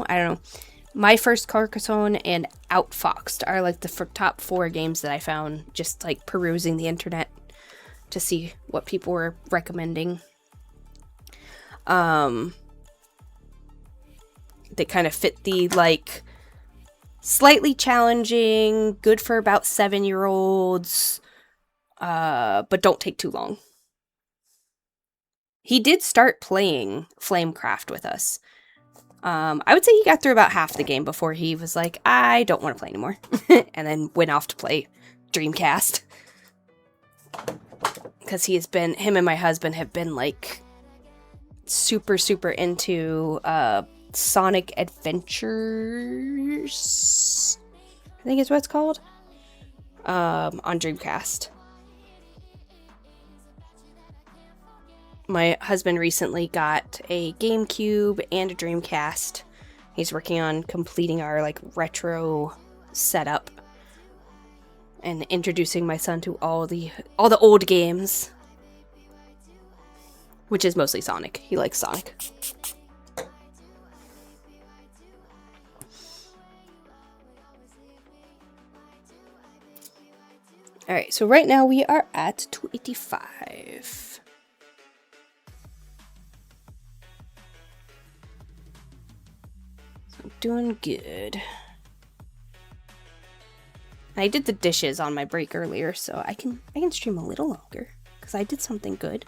Speaker 1: I don't know. My First Carcassonne and Outfoxed are like the top 4 games that I found just like perusing the internet to see what people were recommending. They kind of fit the like slightly challenging, good for about 7-year-olds, but don't take too long. He did start playing Flamecraft with us. I would say he got through about half the game before he was like, I don't want to play anymore. And then went off to play Dreamcast. Because him and my husband have been like super, super into Sonic Adventures, I think is what it's called, on Dreamcast. My husband recently got a GameCube and a Dreamcast. He's working on completing our like retro setup and introducing my son to all the old games, which is mostly Sonic. He likes Sonic. Alright, so right now we are at 285. So I'm doing good. I did the dishes on my break earlier, so I can stream a little longer because I did something good.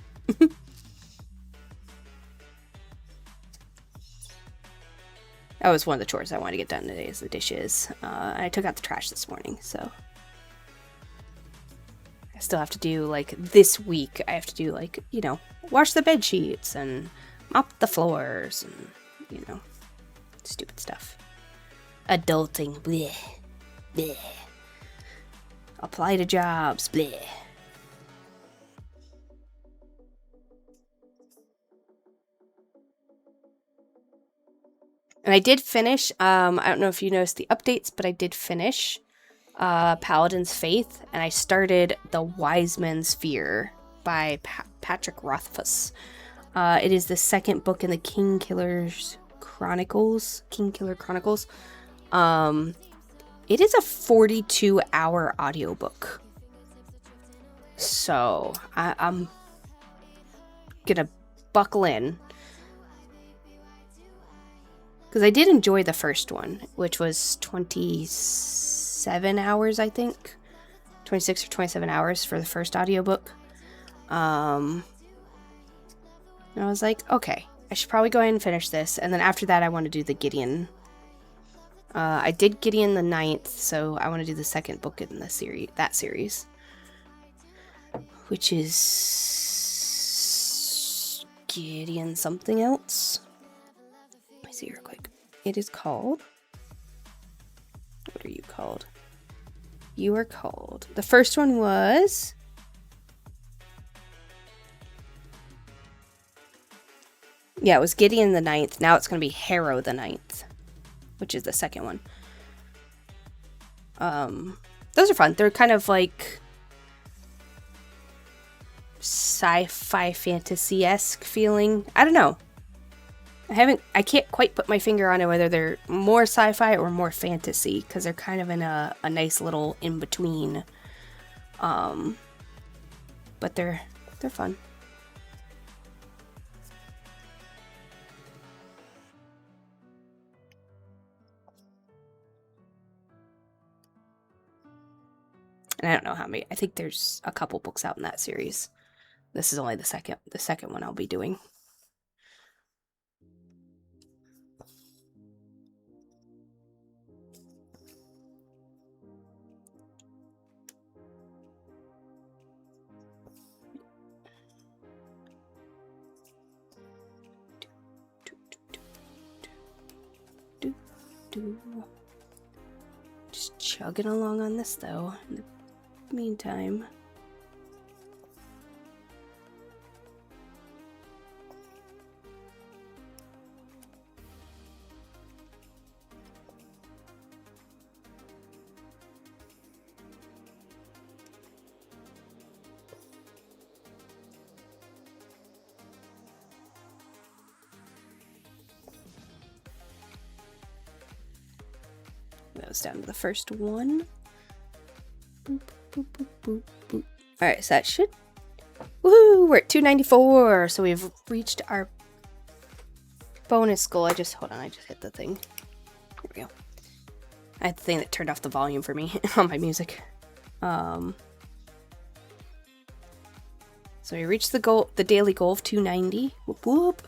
Speaker 1: That was one of the chores I wanted to get done today, is the dishes. I took out the trash this morning, so I still have to do, like, this week, I have to do, like, you know, wash the bed sheets and mop the floors and, you know, stupid stuff. Adulting, bleh, bleh. Apply to jobs, bleh. And I did finish, I don't know if you noticed the updates, but I did finish Paladin's Faith, and I started The Wiseman's Fear by Patrick Rothfuss. It is the second book in the Kingkiller Chronicles. It is a 42-hour audiobook. So, I'm gonna buckle in. Because I did enjoy the first one, which was 27 hours, I think. 26 or 27 hours for the first audiobook. And I was like, okay, I should probably go ahead and finish this. And then after that, I want to do the Gideon. I did Gideon the 9th, so I want to do the second book in the series. Which is Gideon something else. Let me see real quick. It is called... What are you called? You are called... The first one was... Yeah, it was Gideon the 9th. Now it's going to be Harrow the 9th, which is the second one. Those are fun. They're kind of like sci-fi fantasy-esque feeling. I don't know. I can't quite put my finger on it whether they're more sci-fi or more fantasy, because they're kind of in a nice little in-between. But they're fun. And I don't know how many. I think there's a couple books out in that series. This is only the second one I'll be doing. Just chugging along on this though. In the meantime. That was down to the first one. Boop, boop, boop, boop, boop. Alright, so that should... Woohoo! We're at 294, so we've reached our bonus goal. I just hit the thing. Here we go. I had the thing that turned off the volume for me on my music. So we reached the daily goal of 290. Whoop whoop.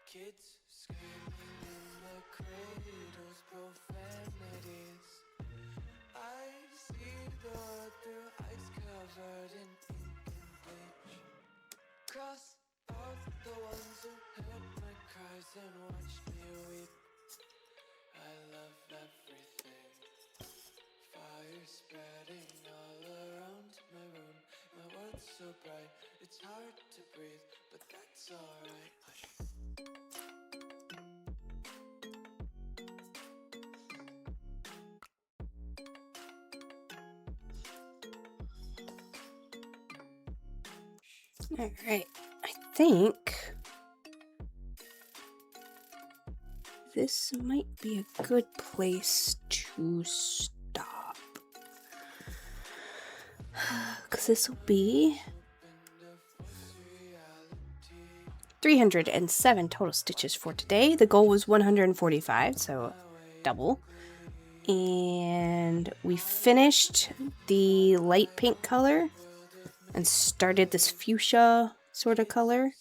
Speaker 2: Kids screaming in the cradles, profanities. I see the world through ice covered in ink and bleach. Cross out the ones who heard my cries and watched me weep. I love everything. Fire spreading all around my room. My world's so bright, it's hard to breathe, but that's alright.
Speaker 1: Alright, I think this might be a good place to stop. Because this will be 307 total stitches for today. The goal was 145, so double. And we finished the light pink color and started this fuchsia sort of color.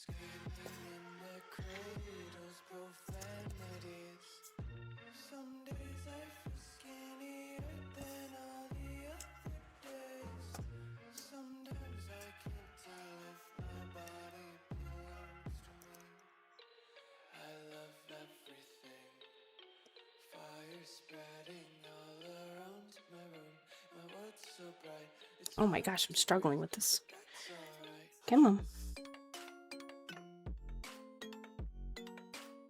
Speaker 1: Oh my gosh, I'm struggling with this. Come on.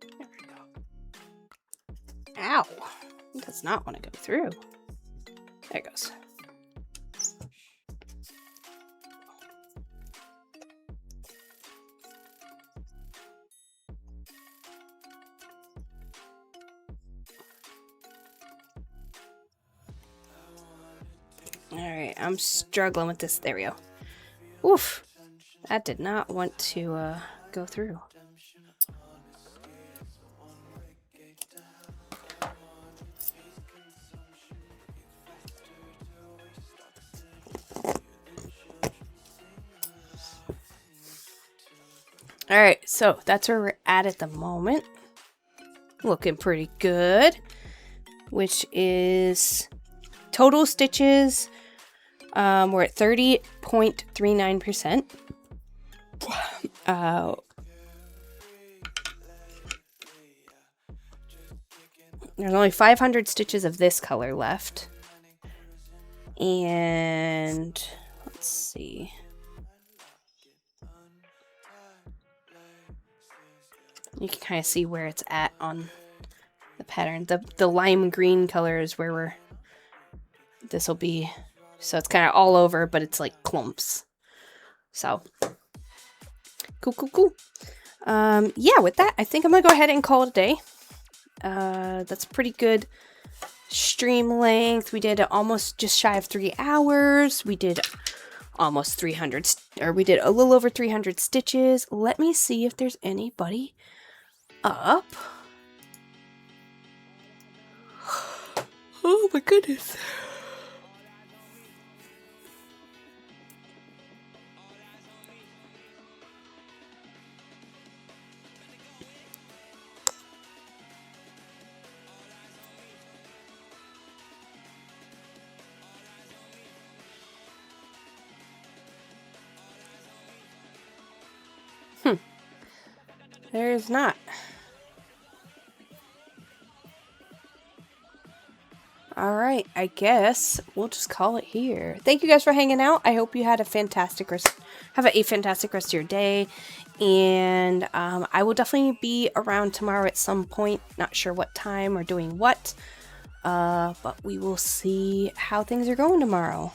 Speaker 1: There we go. Ow! It does not want to go through. There it goes. Alright, I'm struggling with this. There we go. Oof. That did not want to go through. Alright, so that's where we're at the moment. Looking pretty good. Which is total stitches. We're at 30.39%. There's only 500 stitches of this color left. And let's see. You can kind of see where it's at on the pattern. The lime green color is where this will be. So it's kind of all over, but it's like clumps. So, cool. Yeah, with that, I think I'm going to go ahead and call it a day. That's pretty good stream length. We did almost just shy of 3 hours. We did almost 300, or we did a little over 300 stitches. Let me see if there's anybody up. Oh my goodness. There is not. Alright, I guess we'll just call it here. Thank you guys for hanging out. I hope you had a fantastic rest of your day. And I will definitely be around tomorrow at some point. Not sure what time or doing what. But we will see how things are going tomorrow.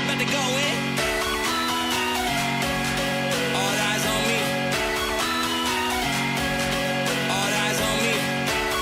Speaker 2: About to go in.